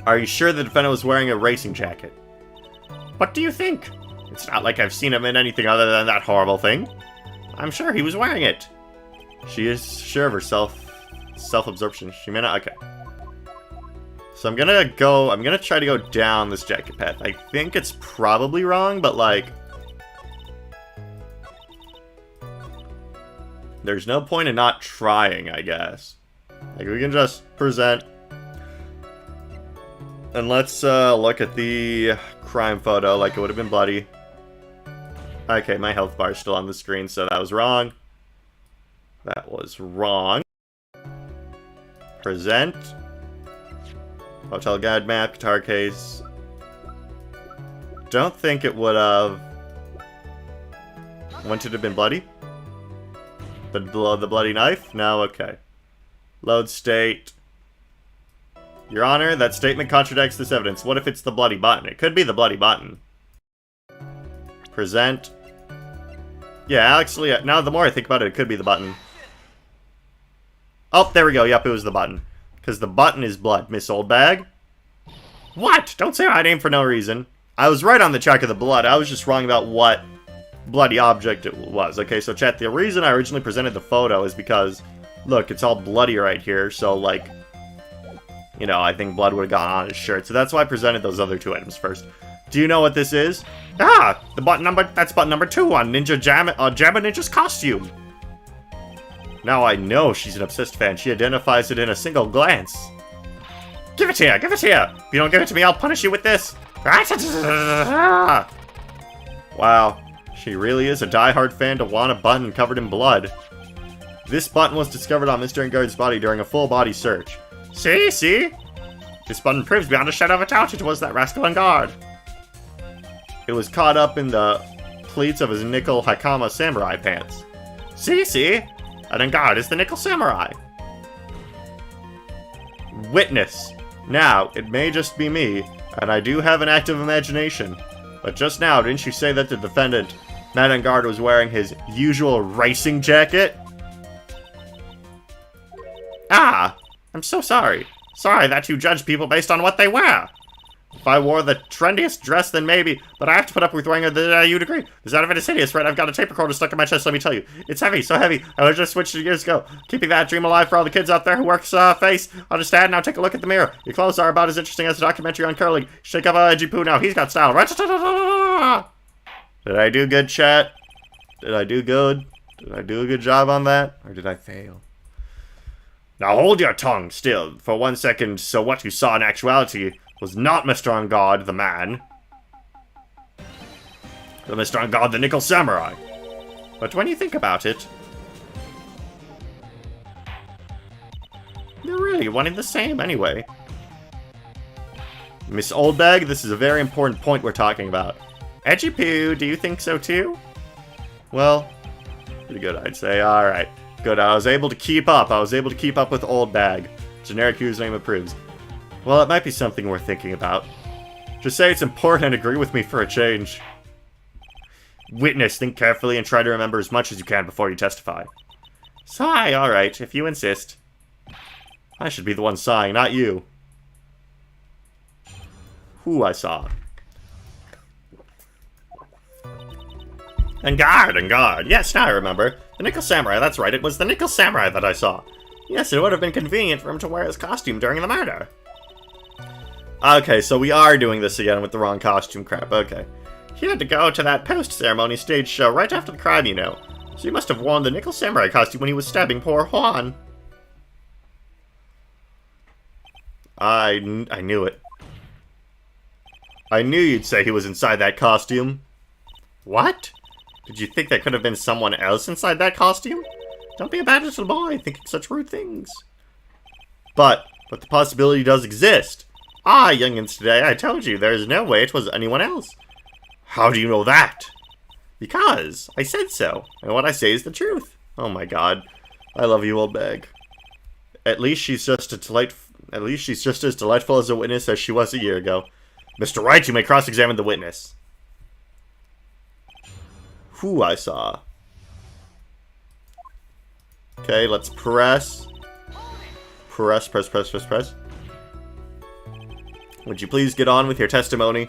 [SPEAKER 1] Are you sure the defendant was wearing a racing jacket? What do you think? It's not like I've seen him in anything other than that horrible thing. I'm sure he was wearing it. She is sure of herself. Self-absorption. She may not... Okay. So I'm gonna try to go down this jacket path. I think it's probably wrong, but like... There's no point in not trying, I guess. Like, we can just present... And let's look at the crime photo like it would have been bloody. Okay, my health bar is still on the screen, so that was wrong. That was wrong. Present. Hotel guide map, guitar case. Don't think it would have... Wouldn't it have been bloody? The bloody knife? No, okay. Load state. Your Honor, that statement contradicts this evidence. What if it's the bloody button? It could be the bloody button. Present. Yeah, actually, now the more I think about it, it could be the button. Oh, there we go. Yep, it was the button. Because the button is blood. Miss Oldbag? What? Don't say my name for no reason. I was right on the track of the blood. I was just wrong about what bloody object it was. Okay, so chat, the reason I originally presented the photo is because, look, it's all bloody right here. So, like, you know, I think blood would have gone on his shirt. So that's why I presented those other two items first. Do you know what this is? Ah, that's button number 2 on Jabba Ninja's costume. Now I know she's an obsessed fan. She identifies it in a single glance. Give it here! Give it here! If you don't give it to me, I'll punish you with this! Wow. She really is a die-hard fan to want a button covered in blood. This button was discovered on Mr. Enguarde's body during a full-body search. See? See? This button proves beyond a shadow of a doubt it was that rascal Enguarde. It was caught up in the pleats of his nickel Hakama samurai pants. See? See? That Enguarde is the nickel samurai. Witness. Now, it may just be me, and I do have an active imagination, but just now, didn't you say that the defendant, Matt Enguarde, was wearing his usual racing jacket? Ah, I'm so sorry. Sorry that you judge people based on what they wear. If I wore the trendiest dress, then maybe, but I have to put up with wearing it, you'd agree. This outfit is hideous, right? I've got a tape recorder stuck in my chest, let me tell you. It's heavy, so heavy. I was just switched years ago. Keeping that dream alive for all the kids out there who works face. Understand? Now take a look at the mirror. Your clothes are about as interesting as a documentary on curling. Shake up edgy poo now. He's got style. Did I do good, chat? Did I do good? Did I do a good job on that? Or did I fail? Now hold your tongue still for 1 second. So what you saw in actuality was not Mr. Enguarde, the man, but Mr. Enguarde, the Nickel Samurai. But when you think about it, they're really one and the same anyway. Miss Oldbag, this is a very important point we're talking about. Edgy Poo, do you think so too? Well, pretty good, I'd say. Alright, good. I was able to keep up. I was able to keep up with Oldbag. Generic username approves. Well, it might be something worth thinking about. Just say it's important and agree with me for a change. Witness, think carefully and try to remember as much as you can before you testify. Sigh, alright, if you insist. I should be the one sighing, not you. Who I saw. Enguarde. Yes, now I remember. The Nickel Samurai, that's right, it was the Nickel Samurai that I saw. Yes, it would have been convenient for him to wear his costume during the murder. Okay, so we are doing this again with the wrong costume crap, okay. He had to go to that post-ceremony stage show right after the crime, you know. So he must have worn the Nickel Samurai costume when he was stabbing poor Juan. I knew it. I knew you'd say he was inside that costume. What? Did you think there could have been someone else inside that costume? Don't be a bad little boy thinking such rude things. But the possibility does exist. Ah, youngins today, I told you, there is no way it was anyone else. How do you know that? Because I said so, and what I say is the truth. Oh my god. I love you, Oldbag. At least she's just as delightful as a witness as she was a year ago. Mr. Wright, you may cross-examine the witness. Who I saw. Okay, let's press. Press. Would you please get on with your testimony?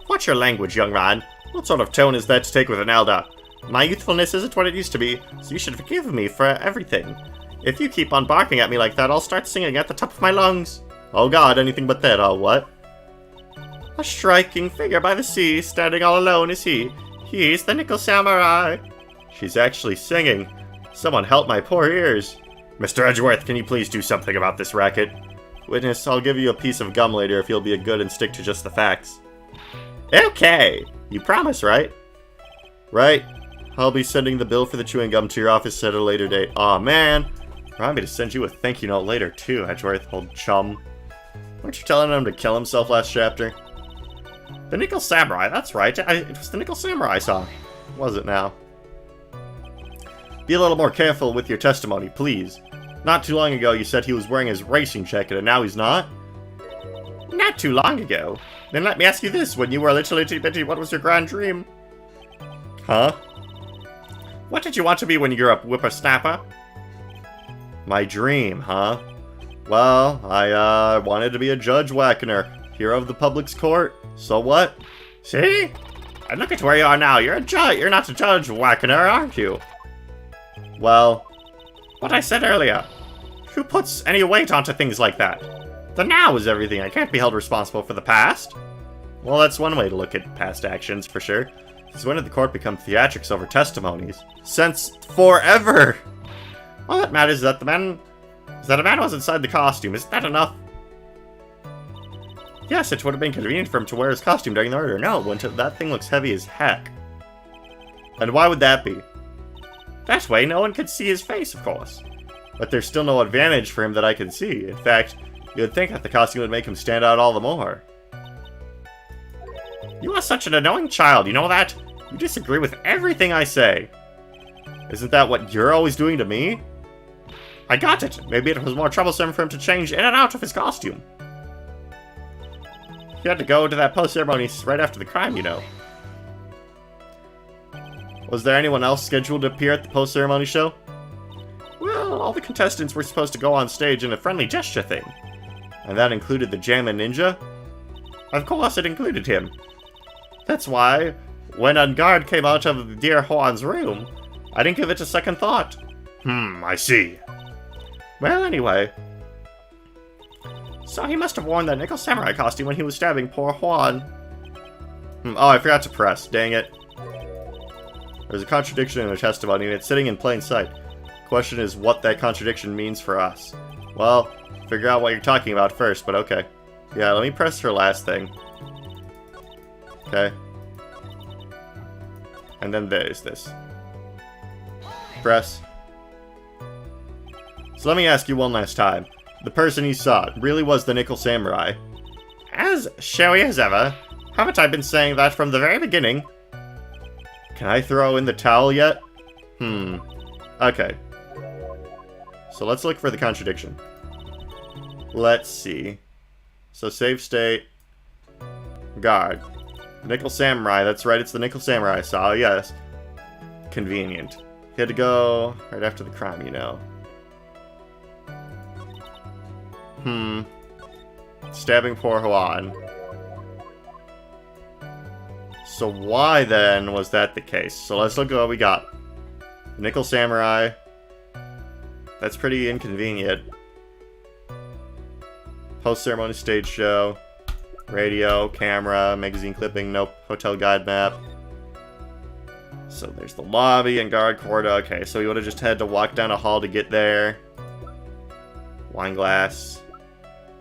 [SPEAKER 1] Watch your language, young man. What sort of tone is that to take with an elder? My youthfulness isn't what it used to be, so you should forgive me for everything. If you keep on barking at me like that, I'll start singing at the top of my lungs. Oh god, anything but that, oh what? A striking figure by the sea, standing all alone is he. He's the Nickel Samurai. She's actually singing. Someone help my poor ears. Mr. Edgeworth, can you please do something about this racket? Witness, I'll give you a piece of gum later if you'll be a good and stick to just the facts. Okay. You promise, right? Right. I'll be sending the bill for the chewing gum to your office at a later date. Aw, man. Remind me to send you a thank you note later, too, Edgeworth, old chum. Weren't you telling him to kill himself last chapter? The Nickel Samurai, that's right. It was the Nickel Samurai song. Was it now? Be a little more careful with your testimony, please. Not too long ago, you said he was wearing his racing jacket, and now he's not? Not too long ago? Then let me ask you this. When you were a little itty bitty, what was your grand dream? Huh? What did you want to be when you grew up, whippersnapper? My dream, huh? Well, I wanted to be a Judge Wackener, hero of the public's court. So what? See? And look at where you are now. You're a judge. You're not a Judge Wackener, aren't you? Well, what I said earlier. Who puts any weight onto things like that? The now is everything. I can't be held responsible for the past. Well, that's one way to look at past actions, for sure. Since when did the court become theatrics over testimonies? Since forever! All that matters is that a man was inside the costume. Isn't that enough? Yes, it would have been convenient for him to wear his costume during the murder. No, that thing looks heavy as heck. And why would that be? That way, no one could see his face, of course. But there's still no advantage for him that I can see. In fact, you would think that the costume would make him stand out all the more. You are such an annoying child, you know that? You disagree with everything I say. Isn't that what you're always doing to me? I got it. Maybe it was more troublesome for him to change in and out of his costume. He had to go to that post-ceremony right after the crime, you know. Was there anyone else scheduled to appear at the post-ceremony show? Well, all the contestants were supposed to go on stage in a friendly gesture thing. And that included the Jammin' Ninja? Of course it included him. That's why, when Ungard came out of Dear Juan's room, I didn't give it a second thought. I see. Well, anyway. So he must have worn that Nickel Samurai costume when he was stabbing poor Juan. Oh, I forgot to press. Dang it. There's a contradiction in the testimony, and it's sitting in plain sight. The question is what that contradiction means for us. Well, figure out what you're talking about first, but okay. Yeah, let me press her last thing. Okay. And then there's this. Press. So let me ask you one last time. The person you saw really was the Nickel Samurai? As showy as ever. Haven't I been saying that from the very beginning? Can I throw in the towel yet? Okay. So let's look for the contradiction. Let's see. So save state. Guard. Nickel Samurai, that's right, it's the Nickel Samurai I saw, yes. Convenient. He had to go right after the crime, you know. Stabbing poor Juan. So why then was that the case? So let's look at what we got. Nickel Samurai. That's pretty inconvenient. Post-ceremony stage show. Radio, camera, magazine clipping, nope. Hotel guide map. So there's the lobby and guard court. Okay, so we would have just had to walk down a hall to get there. Wine glass.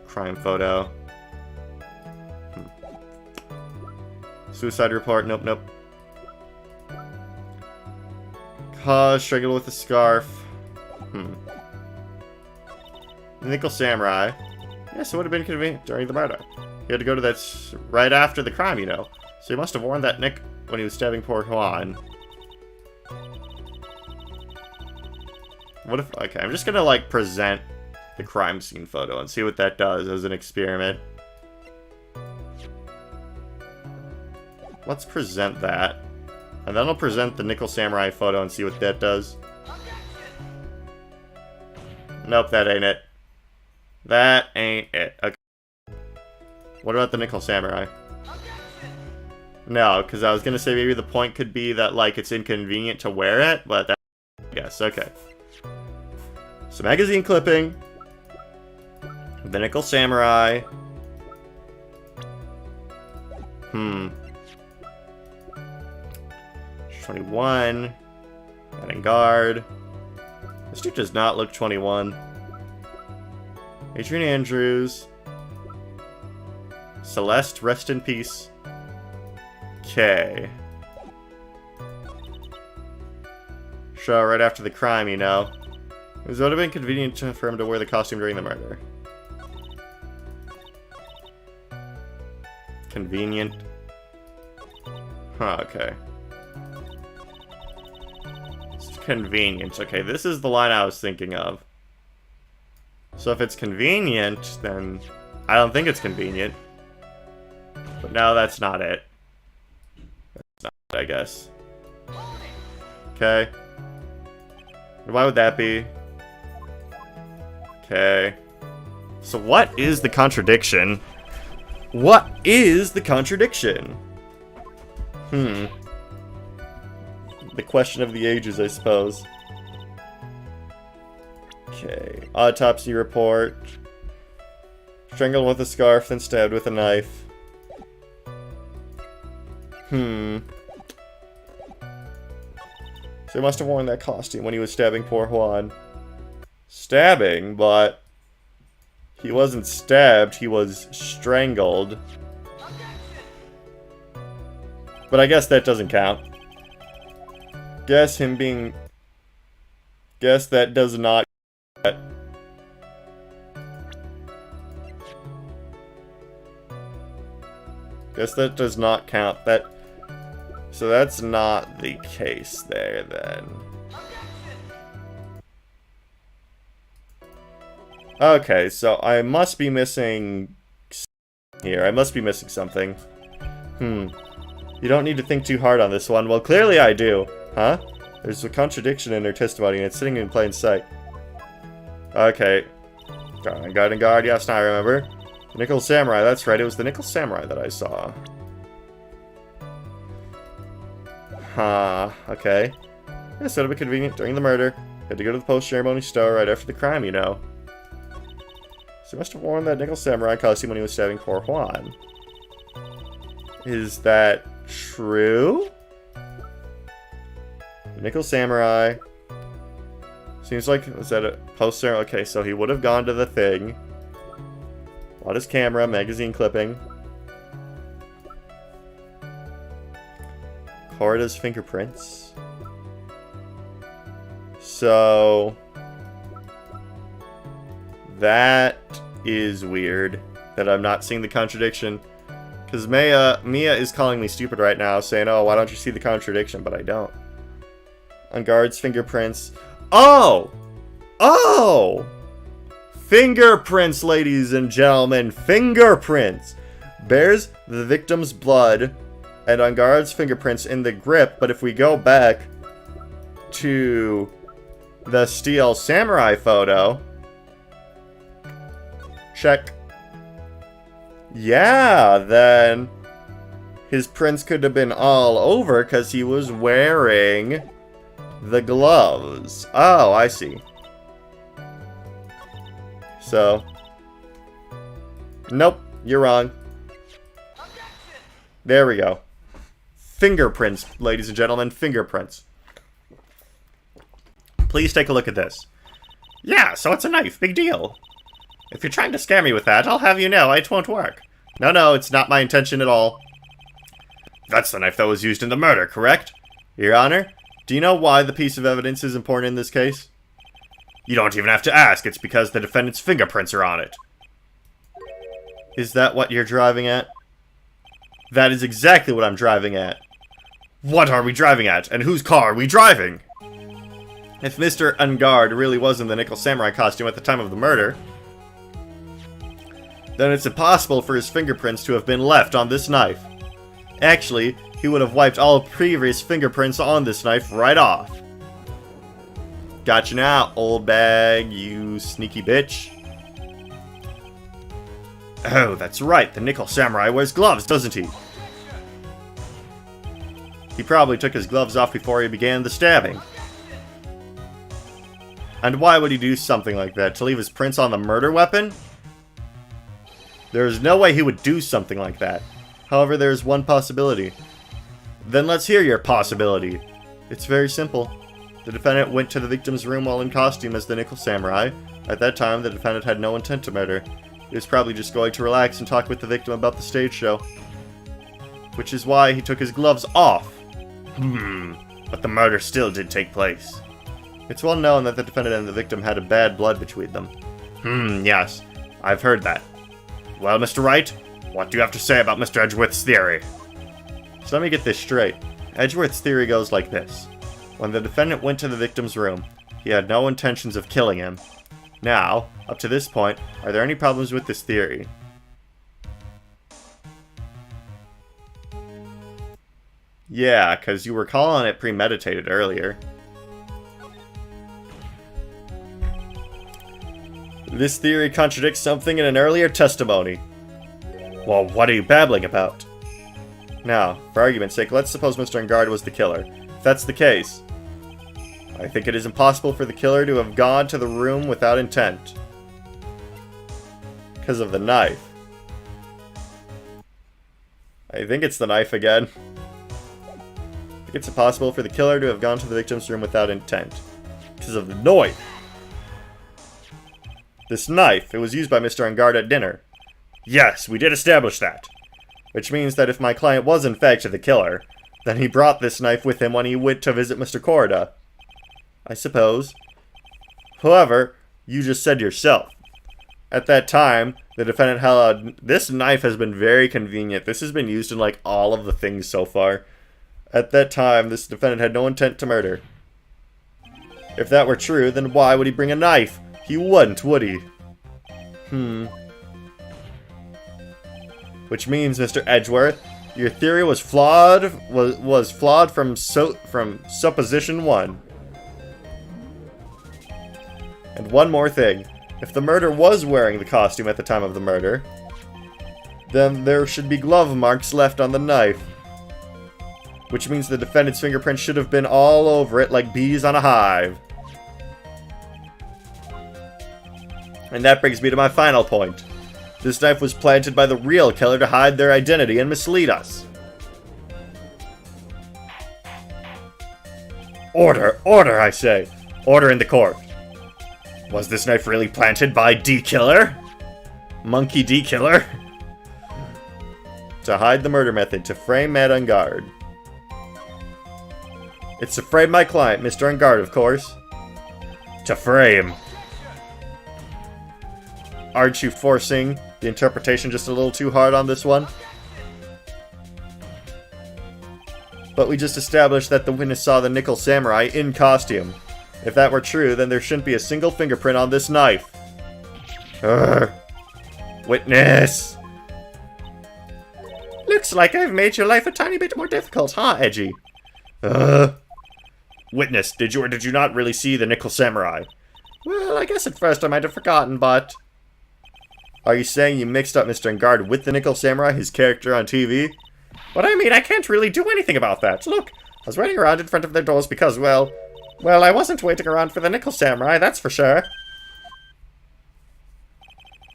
[SPEAKER 1] Crime photo. Suicide report. Nope, nope. Cause struggle with a scarf. Nickel Samurai. Yes, it would have been convenient during the murder. He had to go to that right after the crime, you know. So he must have worn that nick when he was stabbing poor Juan. What if... Okay, I'm just gonna, like, present the crime scene photo and see what that does as an experiment. Let's present that. And then I'll present the Nickel Samurai photo and see what that does. Nope, that ain't it. That ain't it. Okay. What about the Nickel Samurai? No, because I was gonna say maybe the point could be that, like, it's inconvenient to wear it, but that... Yes, okay. So, magazine clipping. The Nickel Samurai. 21. Batting guard. This dude does not look 21. Adrian Andrews. Celeste, rest in peace. Okay. Show right after the crime, you know. It would have been convenient for him to wear the costume during the murder. Convenient. Huh, okay. It's convenient. Okay, this is the line I was thinking of. So if it's convenient, then I don't think it's convenient. But no, that's not it. That's not it, I guess. Okay. Why would that be? Okay. So what is the contradiction? What is the contradiction? The question of the ages, I suppose. Okay. Autopsy report. Strangled with a scarf, then stabbed with a knife. So he must have worn that costume when he was stabbing poor Juan. Stabbing, but he wasn't stabbed, he was strangled. But I guess that doesn't count. Guess that does not. Guess that does not count. So that's not the case there, then. Okay, so I must be missing here. I must be missing something. You don't need to think too hard on this one. Well, clearly I do. Huh? There's a contradiction in her testimony, and it's sitting in plain sight. Okay. Guard and guard. Yes, now I remember. The Nickel Samurai. That's right. It was the Nickel Samurai that I saw. Okay. Yeah, so it'll be convenient during the murder. Had to go to the post-ceremony store right after the crime, you know. So he must have worn that Nickel Samurai costume when he was stabbing poor Juan. Is that true? The Nickel Samurai. Seems like, was that a poster? Okay, so he would have gone to the thing. Bought his camera, magazine clipping. Corda's fingerprints. So that is weird that I'm not seeing the contradiction. Because Mia is calling me stupid right now, saying, oh, why don't you see the contradiction? But I don't. On guard's fingerprints. Oh! Oh! Fingerprints, ladies and gentlemen. Fingerprints. Bears the victim's blood and on guard's fingerprints in the grip. But if we go back to the Steel Samurai photo. Check. Yeah, then his prints could have been all over because he was wearing the gloves. Oh, I see. So, nope, you're wrong. There we go. Fingerprints, ladies and gentlemen, fingerprints. Please take a look at this. Yeah, so it's a knife, big deal. If you're trying to scare me with that, I'll have you know it won't work. No, it's not my intention at all. That's the knife that was used in the murder, correct? Your Honor, do you know why the piece of evidence is important in this case? You don't even have to ask, it's because the defendant's fingerprints are on it. Is that what you're driving at? That is exactly what I'm driving at. What are we driving at, and whose car are we driving? If Mr. Ungard really was in the Nickel Samurai costume at the time of the murder, then it's impossible for his fingerprints to have been left on this knife. Actually, he would have wiped all previous fingerprints on this knife right off. Gotcha now, old bag, you sneaky bitch. Oh, that's right, the Nickel Samurai wears gloves, doesn't he? He probably took his gloves off before he began the stabbing. And why would he do something like that? To leave his prints on the murder weapon? There is no way he would do something like that. However, there is one possibility. Then let's hear your possibility. It's very simple. The defendant went to the victim's room while in costume as the Nickel Samurai. At that time, the defendant had no intent to murder. He was probably just going to relax and talk with the victim about the stage show. which is why he took his gloves off. But the murder still did take place. It's well known that the defendant and the victim had a bad blood between them. Yes, I've heard that. Well, Mr. Wright, what do you have to say about Mr. Edgeworth's theory? So let me get this straight. Edgeworth's theory goes like this. When the defendant went to the victim's room, he had no intentions of killing him. Now, up to this point, are there any problems with this theory? Yeah, because you were calling it premeditated earlier. This theory contradicts something in an earlier testimony. Well, what are you babbling about? Now, for argument's sake, let's suppose Mr. Engarde was the killer. If that's the case, I think it is impossible for the killer to have gone to the room without intent. Because of the knife. I think it's the knife again. I think it's impossible for the killer to have gone to the victim's room without intent. Because of the knife. This knife, it was used by Mr. Engarde at dinner. Yes, we did establish that. Which means that if my client was in fact the killer, then he brought this knife with him when he went to visit Mr. Corda. I suppose. However, you just said yourself. At that time, the defendant held this knife has been very convenient. This has been used in like all of the things so far. At that time, this defendant had no intent to murder. If that were true, then why would he bring a knife? He wouldn't, would he? Which means, Mr. Edgeworth, your theory was flawed. Was flawed from supposition 1. And one more thing: if the murderer was wearing the costume at the time of the murder, then there should be glove marks left on the knife. Which means the defendant's fingerprints should have been all over it like bees on a hive. And that brings me to my final point. This knife was planted by the real killer to hide their identity and mislead us. Order! Order, I say! Order in the court. Was this knife really planted by D-Killer? Monkey D-Killer? To hide the murder method, to frame Matt Engarde. It's to frame my client, Mr. Engarde, of course. To frame. Aren't you forcing the interpretation just a little too hard on this one? But we just established that the witness saw the Nickel Samurai in costume. If that were true, then there shouldn't be a single fingerprint on this knife. Urgh. Witness! Looks like I've made your life a tiny bit more difficult, huh, Edgy? Witness, did you or did you not really see the Nickel Samurai? Well, I guess at first I might have forgotten, but... Are you saying you mixed up Mr. Engarde with the Nickel Samurai, his character on TV? What I mean, I can't really do anything about that. Look, I was waiting around in front of their doors because, well, I wasn't waiting around for the Nickel Samurai, that's for sure.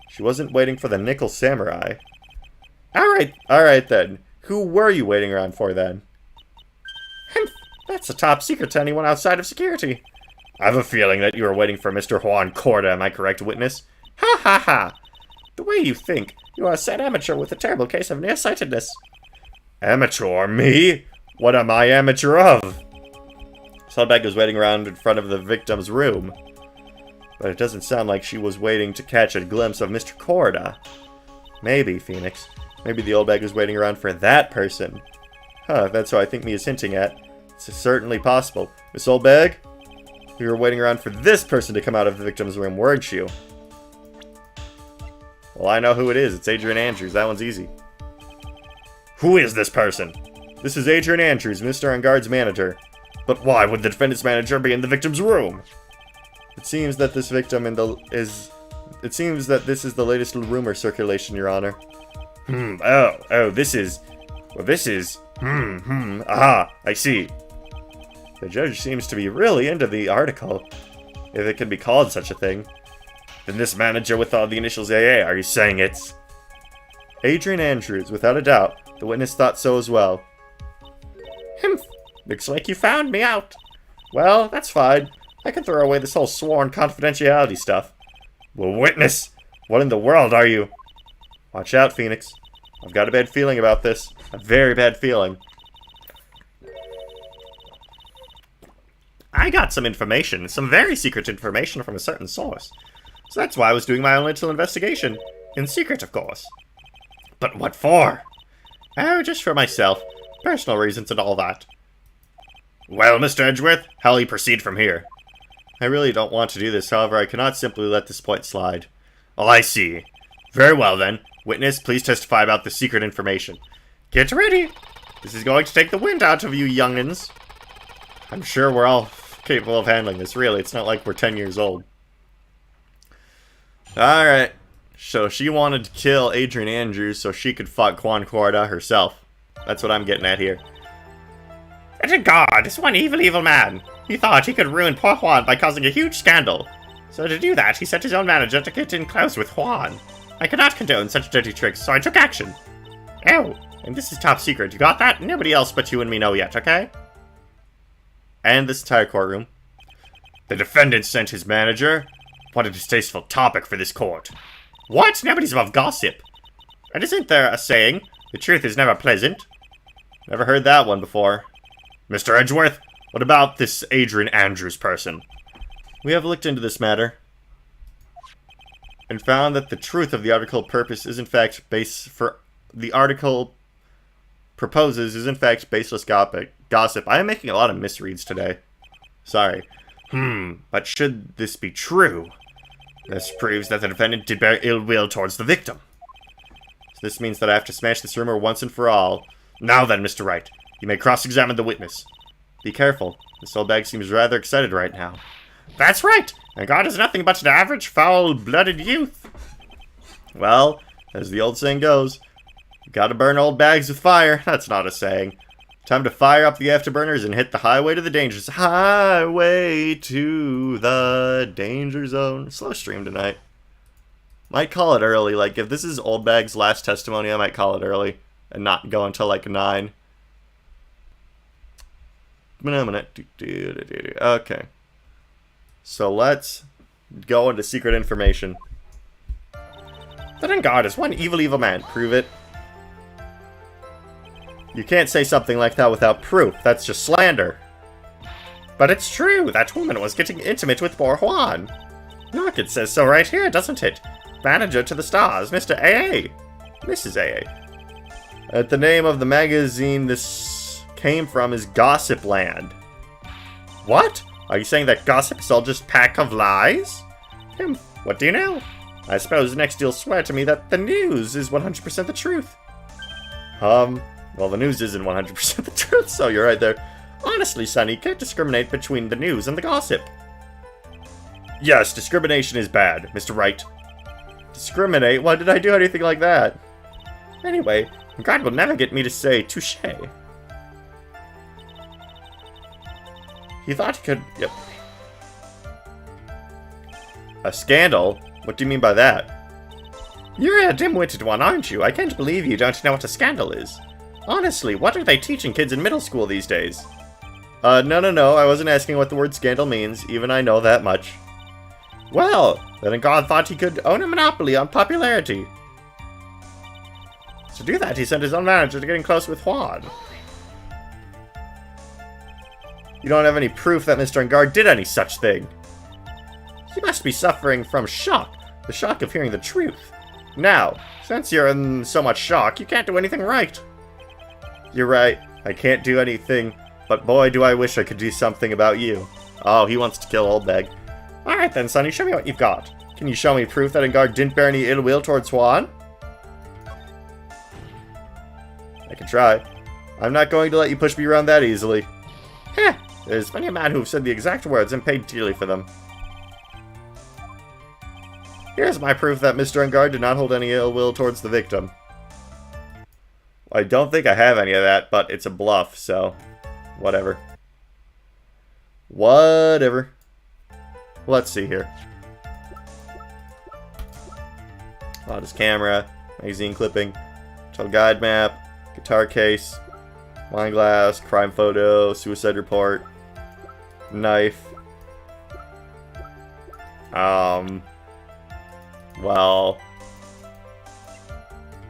[SPEAKER 1] She wasn't waiting for the Nickel Samurai. Alright then. Who were you waiting around for then? That's a top secret to anyone outside of security. I have a feeling that you were waiting for Mr. Juan Corda, am I correct, witness? Ha ha ha! The way you think, you are a sad amateur with a terrible case of nearsightedness. Amateur? Me? What am I amateur of? Soldbag was waiting around in front of the victim's room. But it doesn't sound like she was waiting to catch a glimpse of Mr. Corda. Maybe, Phoenix. Maybe the old bag was waiting around for that person. Huh, that's what I think me is hinting at. It's certainly possible. Miss Oldbag? You were waiting around for this person to come out of the victim's room, weren't you? Well, I know who it is. It's Adrian Andrews. That one's easy. Who is this person? This is Adrian Andrews, Mr. Engarde's manager. But why would the defendant's manager be in the victim's room? It seems that this victim It seems that this is the latest rumor circulation, Your Honor. This is... aha, I see. The judge seems to be really into the article, if it can be called such a thing. Then this manager with all the initials AA, are you saying it's... Adrian Andrews, without a doubt. The witness thought so as well. Looks like you found me out. Well, that's fine. I can throw away this whole sworn confidentiality stuff. Well, witness, what in the world are you? Watch out, Phoenix. I've got a bad feeling about this. A very bad feeling. I got some information, some very secret information from a certain source. So that's why I was doing my own little investigation. In secret, of course. But what for? Oh, just for myself. Personal reasons and all that. Well, Mr. Edgeworth, how will you proceed from here? I really don't want to do this, however, I cannot simply let this point slide. Oh, I see. Very well, then. Witness, please testify about the secret information. Get ready! This is going to take the wind out of you young'uns. I'm sure we're all capable of handling this, really. It's not like we're 10 years old. Alright. So she wanted to kill Adrian Andrews so she could fuck Juan Cuerda herself. That's what I'm getting at here. And God, this one evil man. He thought he could ruin poor Juan by causing a huge scandal. So to do that, he sent his own manager to get in close with Juan. I could not condone such dirty tricks, so I took action. Oh, and this is top secret. You got that? Nobody else but you and me know yet, okay? And this entire courtroom. The defendant sent his manager. What a distasteful topic for this court. What? Nobody's above gossip. And isn't there a saying, the truth is never pleasant? Never heard that one before. Mr. Edgeworth, what about this Adrian Andrews person? We have looked into this matter and found that the truth of the article purpose is in fact the article proposes is in fact baseless gossip. I am making a lot of misreads today. Sorry. But should this be true? This proves that the defendant did bear ill will towards the victim. So this means that I have to smash this rumor once and for all. Now then, Mr. Wright, you may cross-examine the witness. Be careful. This old bag seems rather excited right now. That's right! And God is nothing but an average foul-blooded youth. Well, as the old saying goes, you gotta burn old bags with fire. That's not a saying. Time to fire up the afterburners and hit the highway to the danger zone. Highway to the danger zone. Slow stream tonight. Might call it early. Like, if this is Old Bag's last testimony, I might call it early and not go until, like, 9. Okay. So let's go into secret information. That in God is one evil man. Prove it. You can't say something like that without proof. That's just slander. But it's true. That woman was getting intimate with poor Juan. Look, it says so right here, doesn't it? Manager to the stars, Mr. A.A. Mrs. A.A. The name of the magazine this came from is Gossip Land. What? Are you saying that gossip is all just pack of lies? What do you know? I suppose next you'll swear to me that the news is 100% the truth. Well, the news isn't 100% the truth, so you're right there. Honestly, Sonny, you can't discriminate between the news and the gossip. Yes, discrimination is bad, Mr. Wright. Discriminate? Why did I do anything like that? Anyway, God will never get me to say touché. He thought he could... Yep. A scandal? What do you mean by that? You're a dim-witted one, aren't you? I can't believe you don't know what a scandal is. Honestly, what are they teaching kids in middle school these days? No, I wasn't asking what the word scandal means. Even I know that much. Well, then God thought he could own a monopoly on popularity. To do that, he sent his own manager to getting close with Juan. You don't have any proof that Mr. Engarde did any such thing. You must be suffering from shock. The shock of hearing the truth. Now, since you're in so much shock, you can't do anything right. You're right. I can't do anything, but boy, do I wish I could do something about you. Oh, he wants to kill Old Bag. Alright then, Sonny, show me what you've got. Can you show me proof that Engarde didn't bear any ill will towards Juan? I can try. I'm not going to let you push me around that easily. Heh! There's many a man who've said the exact words and paid dearly for them. Here's my proof that Mr. Engarde did not hold any ill will towards the victim. I don't think I have any of that, but it's a bluff, so... whatever. Whatever. Let's see here. Loudest camera, magazine clipping, child guide map, guitar case, wine glass, crime photo, suicide report, knife. Well...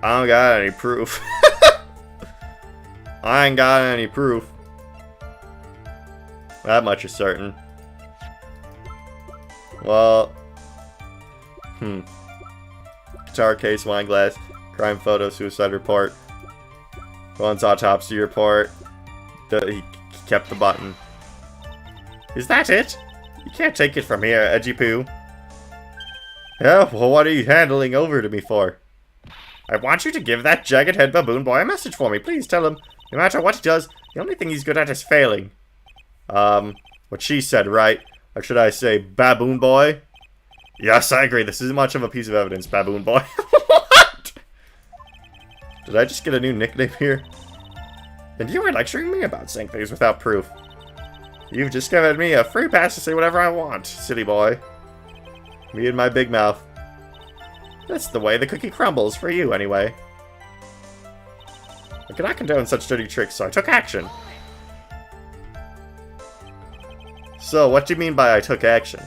[SPEAKER 1] I don't got any proof. I ain't got any proof. That much is certain. Well... Guitar case, wine glass, crime photo, suicide report. One's autopsy report. He kept the button. Is that it? You can't take it from here, Edgy Poo. Yeah, well, what are you handling over to me for? I want you to give that jagged head baboon boy a message for me. Please tell him, no matter what he does, the only thing he's good at is failing. What she said, right? Or should I say, baboon boy? Yes, I agree. This isn't much of a piece of evidence, baboon boy. What? Did I just get a new nickname here? And you were lecturing me about saying things without proof. You've just given me a free pass to say whatever I want, silly boy. Me and my big mouth. That's the way the cookie crumbles, for you anyway. I cannot condone such dirty tricks, so I took action. So, what do you mean by I took action?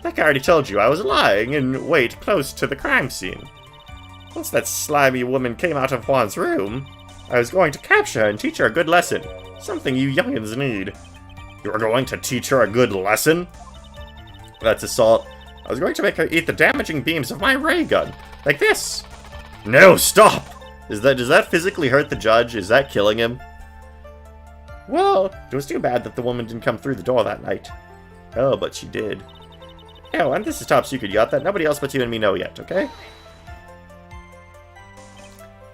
[SPEAKER 1] Like I already told you, I was lying in wait close to the crime scene. Once that slimy woman came out of Juan's room, I was going to capture her and teach her a good lesson. Something you youngins need. You were going to teach her a good lesson? That's assault. I was going to make her eat the damaging beams of my ray gun. Like this. No, stop! Does that physically hurt the judge? Is that killing him? Well, it was too bad that the woman didn't come through the door that night. Oh, but she did. Oh, and this is top secret. You got that? Nobody else but you and me know yet, okay?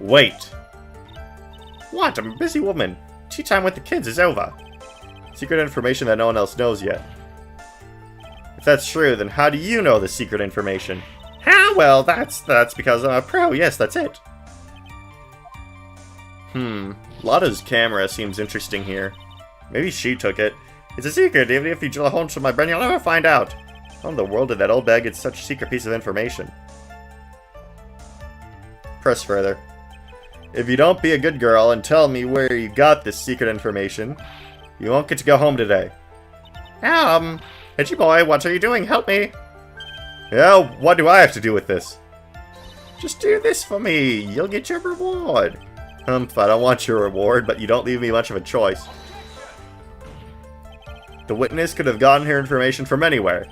[SPEAKER 1] Wait. What? I'm a busy woman. Tea time with the kids is over. Secret information that no one else knows yet. If that's true, then how do you know the secret information? Ah, well, that's because I'm a pro. Yes, that's it. Lotta's camera seems interesting here. Maybe she took it. It's a secret. Even if you drill a hole into my brain, you'll never find out. How in the world did that old bag get such a secret piece of information? Press further. If you don't be a good girl and tell me where you got this secret information, you won't get to go home today. Itchy boy, what are you doing? Help me! Yeah, what do I have to do with this? Just do this for me. You'll get your reward. Humph, I don't want your reward, but you don't leave me much of a choice. The witness could have gotten her information from anywhere.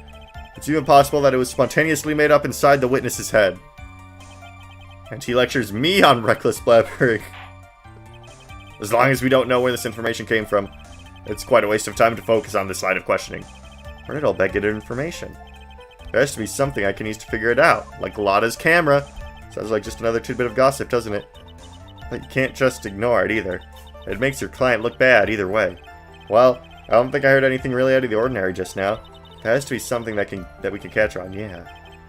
[SPEAKER 1] It's even possible that it was spontaneously made up inside the witness's head. And he lectures me on reckless blabbering. As long as we don't know where this information came from, it's quite a waste of time to focus on this line of questioning. Where did Olbeg get her information? There has to be something I can use to figure it out, like Lotta's camera. Sounds like just another tidbit of gossip, doesn't it? But you can't just ignore it either. It makes your client look bad either way. Well, I don't think I heard anything really out of the ordinary just now. There has to be something that we can catch on, yeah.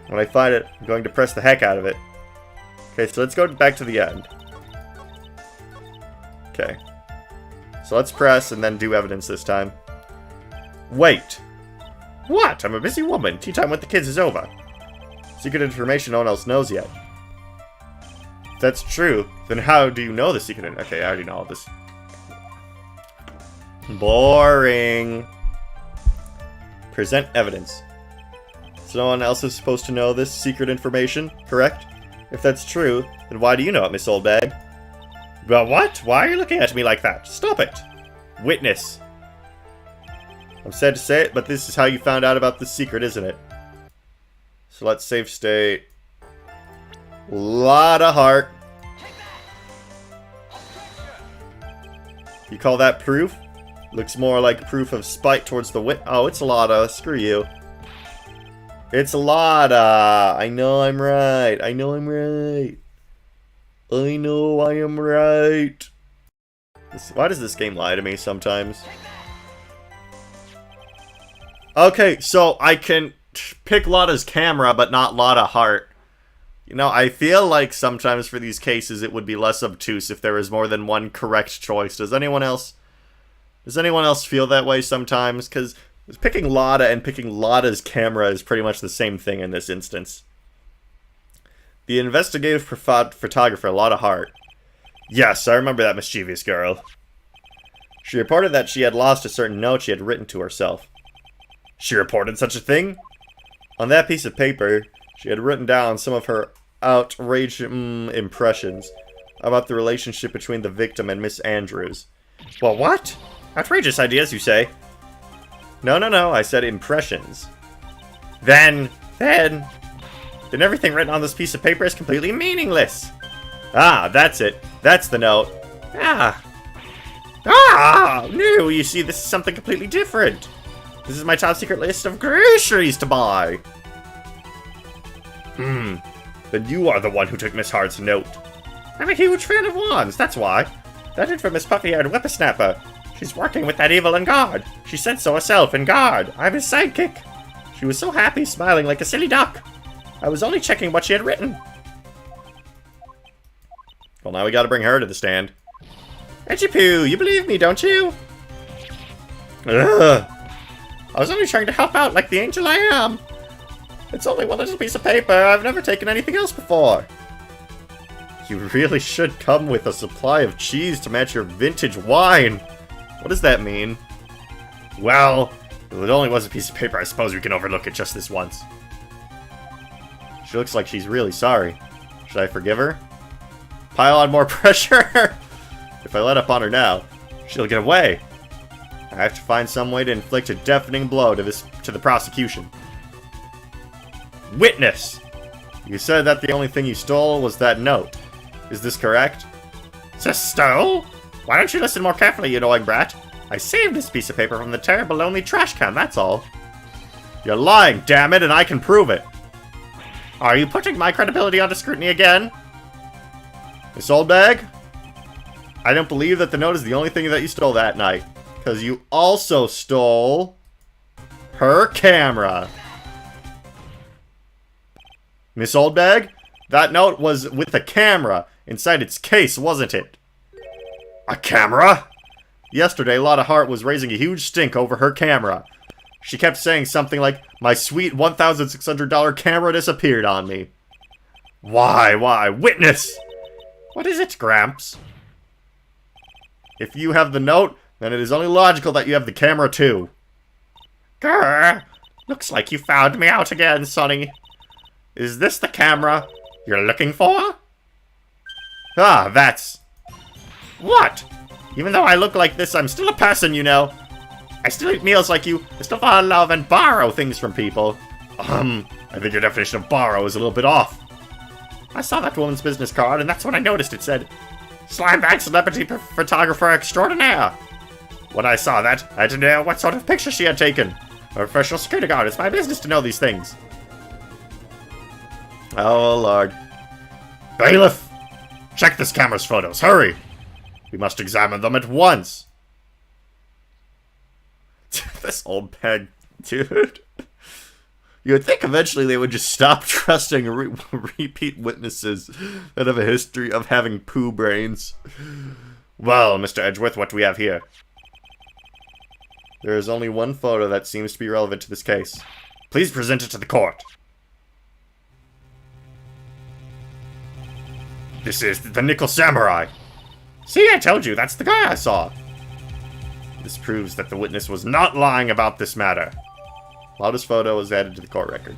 [SPEAKER 1] When I find it, I'm going to press the heck out of it. Okay, so let's go back to the end. Okay. So let's press and then do evidence this time. Wait! What? I'm a busy woman. Tea time with the kids is over. Secret information no one else knows yet. If that's true, then how do you know the secret? Okay, I already know all this. Boring. Present evidence. So no one else is supposed to know this secret information, correct? If that's true, then why do you know it, Miss Oldbag? But what? Why are you looking at me like that? Stop it! Witness. I'm sad to say it, but this is how you found out about the secret, isn't it? So let's save state. Lotta heart. You call that proof? Looks more like proof of spite towards the wit. Oh, it's Lotta. Screw you. It's Lotta. I know I'm right. I know I'm right. I know I am right. Why does this game lie to me sometimes? Okay, so I can pick Lotta's camera, but not Lotta Heart. You know, I feel like sometimes for these cases it would be less obtuse if there was more than one correct choice. Does anyone else feel that way sometimes? Because picking Lotta and picking Lotta's camera is pretty much the same thing in this instance. The investigative photographer, Lotta Hart. Yes, I remember that mischievous girl. She reported that she had lost a certain note she had written to herself. She reported such a thing? On that piece of paper, she had written down some of her outrageous impressions about the relationship between the victim and Miss Andrews. Well, what? Outrageous ideas, you say? No, I said impressions. Then everything written on this piece of paper is completely meaningless. Ah, that's it. That's the note. No, you see, this is something completely different. This is my top secret list of groceries to buy. Then you are the one who took Miss Hard's note. I'm a huge fan of wands, that's why. That infamous puffy-haired whippersnapper. She's working with that evil Engard. She said so herself, Engard. I'm his sidekick. She was so happy, smiling like a silly duck. I was only checking what she had written. Well, now we gotta bring her to the stand. Edgy Poo, you believe me, don't you? Ugh. I was only trying to help out like the angel I am. It's only one little piece of paper. I've never taken anything else before. You really should come with a supply of cheese to match your vintage wine. What does that mean? Well, if it only was a piece of paper, I suppose we can overlook it just this once. She looks like she's really sorry. Should I forgive her? Pile on more pressure? If I let up on her now, she'll get away. I have to find some way to inflict a deafening blow to the prosecution. Witness! You said that the only thing you stole was that note. Is this correct? Stole? Why don't you listen more carefully, you annoying brat? I saved this piece of paper from the terrible lonely trash can, that's all. You're lying, damn it, and I can prove it. Are you putting my credibility under scrutiny again? Miss Oldbag? I don't believe that the note is the only thing that you stole that night. Because you also stole her camera. Miss Oldbag? That note was with a camera inside its case, wasn't it? A camera? Yesterday, Lotta Hart was raising a huge stink over her camera. She kept saying something like, my sweet $1,600 camera disappeared on me. Why? Witness! What is it, Gramps? If you have the note, then it is only logical that you have the camera too. Grr! Looks like you found me out again, Sonny. Is this the camera you're looking for? Ah, that's... What? Even though I look like this, I'm still a person, you know. I still eat meals like you. I still fall in love and borrow things from people. I think your definition of borrow is a little bit off. I saw that woman's business card, and that's when I noticed it said, Slimebag Celebrity Photographer Extraordinaire. When I saw that, I had to know what sort of picture she had taken. A professional security guard. It's my business to know these things. Oh, Lord. Bailiff! Check this camera's photos. Hurry! We must examine them at once. This old peg, dude. You would think eventually they would just stop trusting repeat witnesses that have a history of having poo brains. Well, Mr. Edgeworth, what do we have here? There is only one photo that seems to be relevant to this case. Please present it to the court. This is the Nickel Samurai. See, I told you, that's the guy I saw. This proves that the witness was not lying about this matter. Lotta's photo was added to the court record.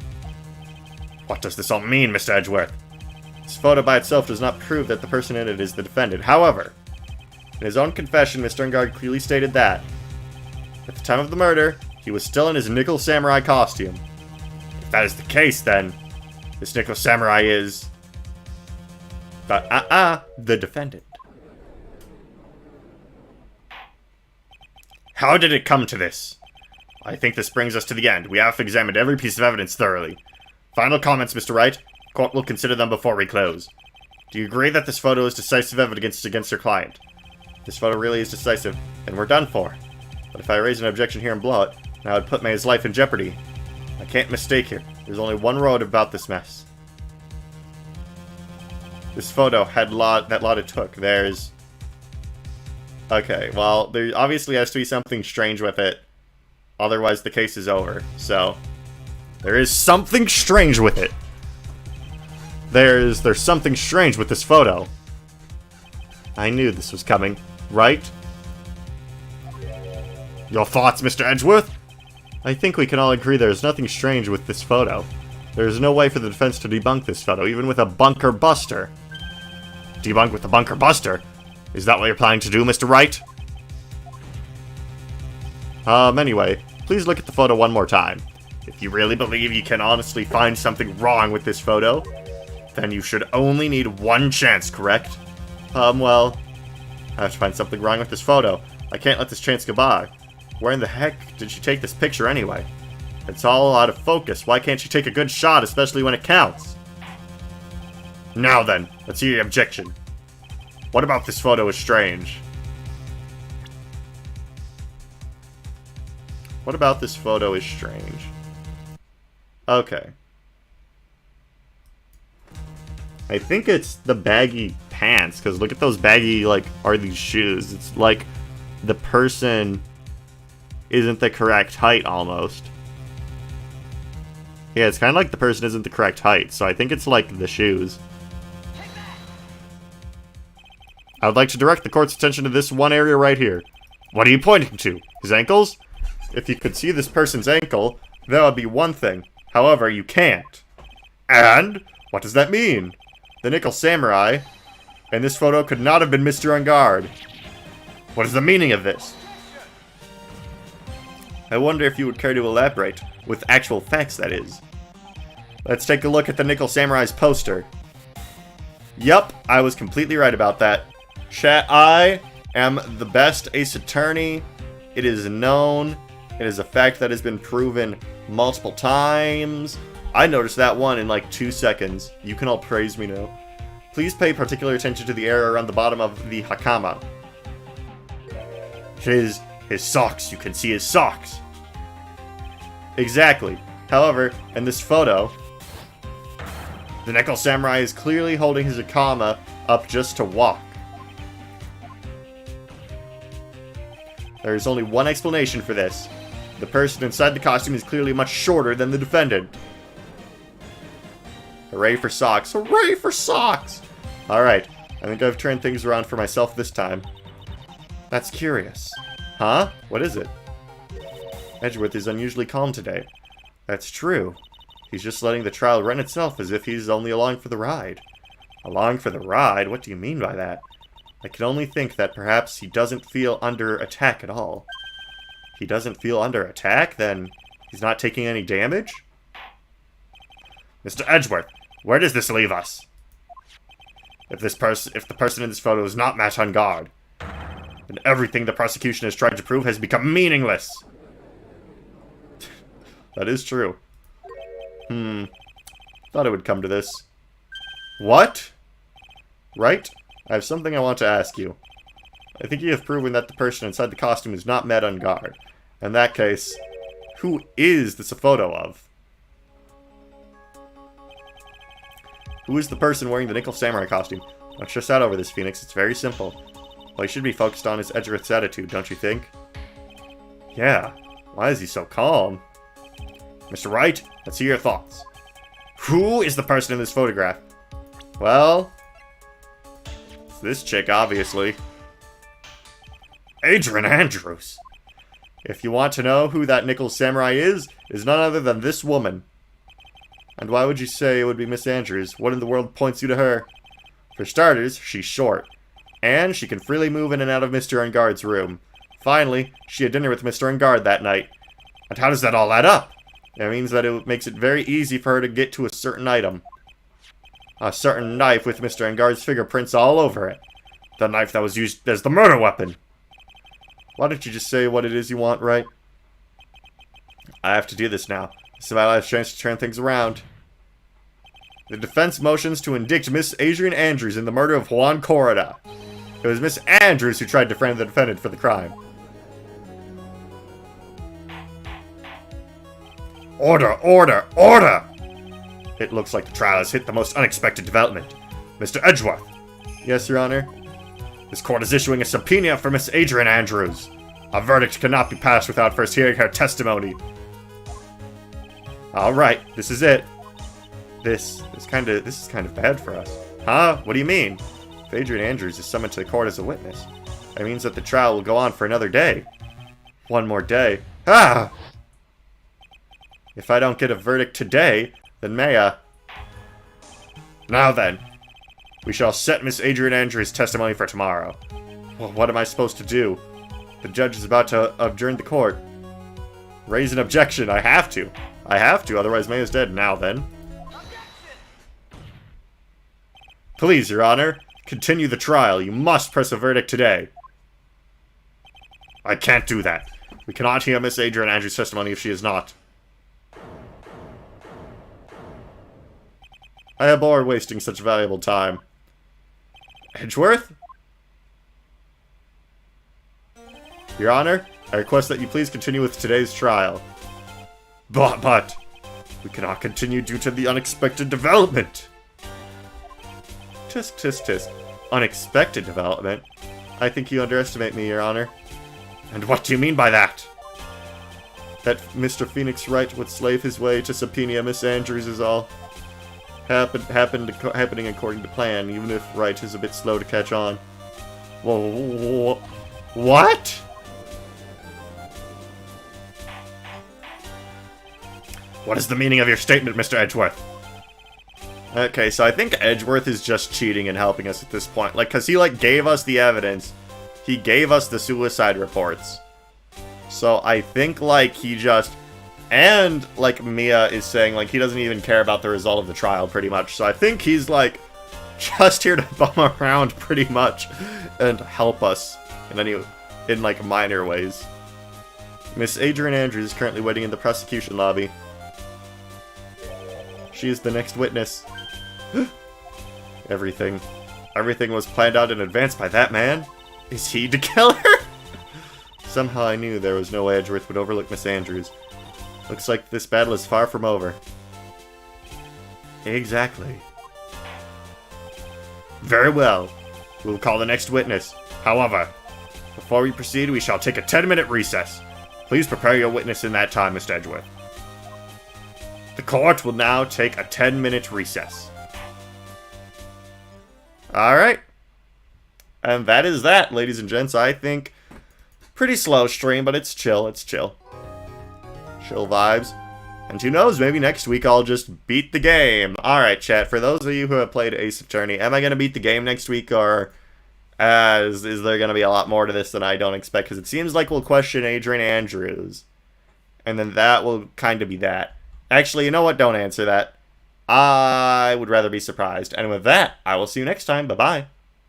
[SPEAKER 1] What does this all mean, Mr. Edgeworth? This photo by itself does not prove that the person in it is the defendant. However, in his own confession, Mr. Engard clearly stated that, at the time of the murder, he was still in his Nickel Samurai costume. If that is the case, then, this Nickel Samurai is... the defendant. How did it come to this? I think this brings us to the end. We have examined every piece of evidence thoroughly. Final comments, Mr. Wright. Court will consider them before we close. Do you agree that this photo is decisive evidence against your client? If this photo really is decisive, then we're done for. But if I raise an objection here and blow it, now it would put May's life in jeopardy. I can't mistake here. There's only one road about this mess. This photo had that Lotta took. There's... Okay, well, there obviously has to be something strange with it. Otherwise, the case is over. So, there is something strange with it. There's something strange with this photo. I knew this was coming, right? Your thoughts, Mr. Edgeworth? I think we can all agree there's nothing strange with this photo. There's no way for the defense to debunk this photo, even with a bunker buster. Debunk with the bunker buster? Is that what you're planning to do, Mr. Wright? Anyway, please look at the photo one more time. If you really believe you can honestly find something wrong with this photo, then you should only need one chance, correct? Well, I have to find something wrong with this photo. I can't let this chance go by. Where in the heck did she take this picture anyway? It's all out of focus. Why can't she take a good shot, especially when it counts? Now then, let's hear your objection. What about this photo is strange? What about this photo is strange? Okay. I think it's the baggy pants, because look at those baggy, like, are these shoes? It's like the person isn't the correct height, almost. Yeah, it's kind of like the person isn't the correct height, so I think it's like the shoes. I would like to direct the court's attention to this one area right here. What are you pointing to? His ankles? If you could see this person's ankle, that would be one thing. However, you can't. And? What does that mean? The Nickel Samurai in this photo could not have been Mr. Enguarde. What is the meaning of this? I wonder if you would care to elaborate, with actual facts, that is. Let's take a look at the Nickel Samurai's poster. Yup, I was completely right about that. Chat, I am the best ace attorney. It is known. It is a fact that has been proven multiple times. I noticed that one in like 2 seconds. You can all praise me now. Please pay particular attention to the area around the bottom of the hakama. His socks. You can see his socks. Exactly. However, in this photo, the Nickel Samurai is clearly holding his hakama up just to walk. There is only one explanation for this. The person inside the costume is clearly much shorter than the defendant. Hooray for socks. Hooray for socks! Alright, I think I've turned things around for myself this time. That's curious. Huh? What is it? Edgeworth is unusually calm today. That's true. He's just letting the trial run itself as if he's only along for the ride. Along for the ride? What do you mean by that? I can only think that perhaps he doesn't feel under attack at all. He doesn't feel under attack? Then he's not taking any damage? Mr. Edgeworth, where does this leave us? If the person in this photo is not Matt Enguarde, then everything the prosecution has tried to prove has become meaningless. That is true. Thought it would come to this. What? Right? I have something I want to ask you. I think you have proven that the person inside the costume is not Matt Enguarde. In that case, who is this a photo of? Who is the person wearing the Nickel Samurai costume? Don't stress out over this, Phoenix. It's very simple. What you should be focused on is Edgeworth's attitude, don't you think? Yeah. Why is he so calm? Mr. Wright, let's hear your thoughts. Who is the person in this photograph? Well, it's this chick, obviously. Adrian Andrews. If you want to know who that Nickel Samurai is none other than this woman. And why would you say it would be Miss Andrews? What in the world points you to her? For starters, she's short. And she can freely move in and out of Mr. Enguarde's room. Finally, she had dinner with Mr. Enguarde that night. And how does that all add up? It means that it makes it very easy for her to get to a certain item. A certain knife with Mr. Enguarde's fingerprints all over it. The knife that was used as the murder weapon. Why don't you just say what it is you want, right? I have to do this now. This is my last chance to turn things around. The defense motions to indict Miss Adrian Andrews in the murder of Juan Corrida. It was Miss Andrews who tried to frame the defendant for the crime. Order! Order! Order! It looks like the trial has hit the most unexpected development. Mr. Edgeworth. Yes, Your Honor. This court is issuing a subpoena for Miss Adrian Andrews. A verdict cannot be passed without first hearing her testimony. Alright, this is it. This is kind of bad for us. Huh? What do you mean? If Adrian Andrews is summoned to the court as a witness, that means that the trial will go on for another day. One more day. Ah! If I don't get a verdict today, Then Maya. Now then, we shall set Miss Adrian Andrews' testimony for tomorrow. Well, what am I supposed to do? The judge is about to adjourn the court. Raise an objection. I have to. I have to, otherwise Maya's dead. Now then. Please, Your Honor, continue the trial. You must press a verdict today. I can't do that. We cannot hear Miss Adrian Andrews' testimony if she is not. I abhor wasting such valuable time. Edgeworth? Your Honor, I request that you please continue with today's trial. But, we cannot continue due to the unexpected development. Tisk, tisk, tisk. Unexpected development? I think you underestimate me, Your Honor. And what do you mean by that? That Mr. Phoenix Wright would slave his way to subpoena Miss Andrews is all. Happening according to plan, even if Wright is a bit slow to catch on. Whoa, what? What is the meaning of your statement, Mr. Edgeworth? Okay, so I think Edgeworth is just cheating and helping us at this point. Like, because he, like, gave us the evidence. He gave us the suicide reports. So I think, like, he just... And, like, Mia is saying, like, he doesn't even care about the result of the trial, pretty much. So I think he's, like, just here to bum around, pretty much, and help us in like, minor ways. Miss Adrian Andrews is currently waiting in the prosecution lobby. She is the next witness. Everything was planned out in advance by that man? Is he to kill her? Somehow I knew there was no way Edgeworth would overlook Miss Andrews. Looks like this battle is far from over. Exactly. Very well. We'll call the next witness. However, before we proceed, we shall take a 10-minute recess. Please prepare your witness in that time, Mr. Edgeworth. The court will now take a 10-minute recess. Alright. And that is that, ladies and gents. I think pretty slow stream, but it's chill. It's chill. Chill vibes. And who knows, maybe next week I'll just beat the game. Alright, chat, for those of you who have played Ace Attorney, am I going to beat the game next week, or is there going to be a lot more to this than I don't expect? Because it seems like we'll question Adrian Andrews. And then that will kind of be that. Actually, you know what? Don't answer that. I would rather be surprised. And with that, I will see you next time. Bye-bye.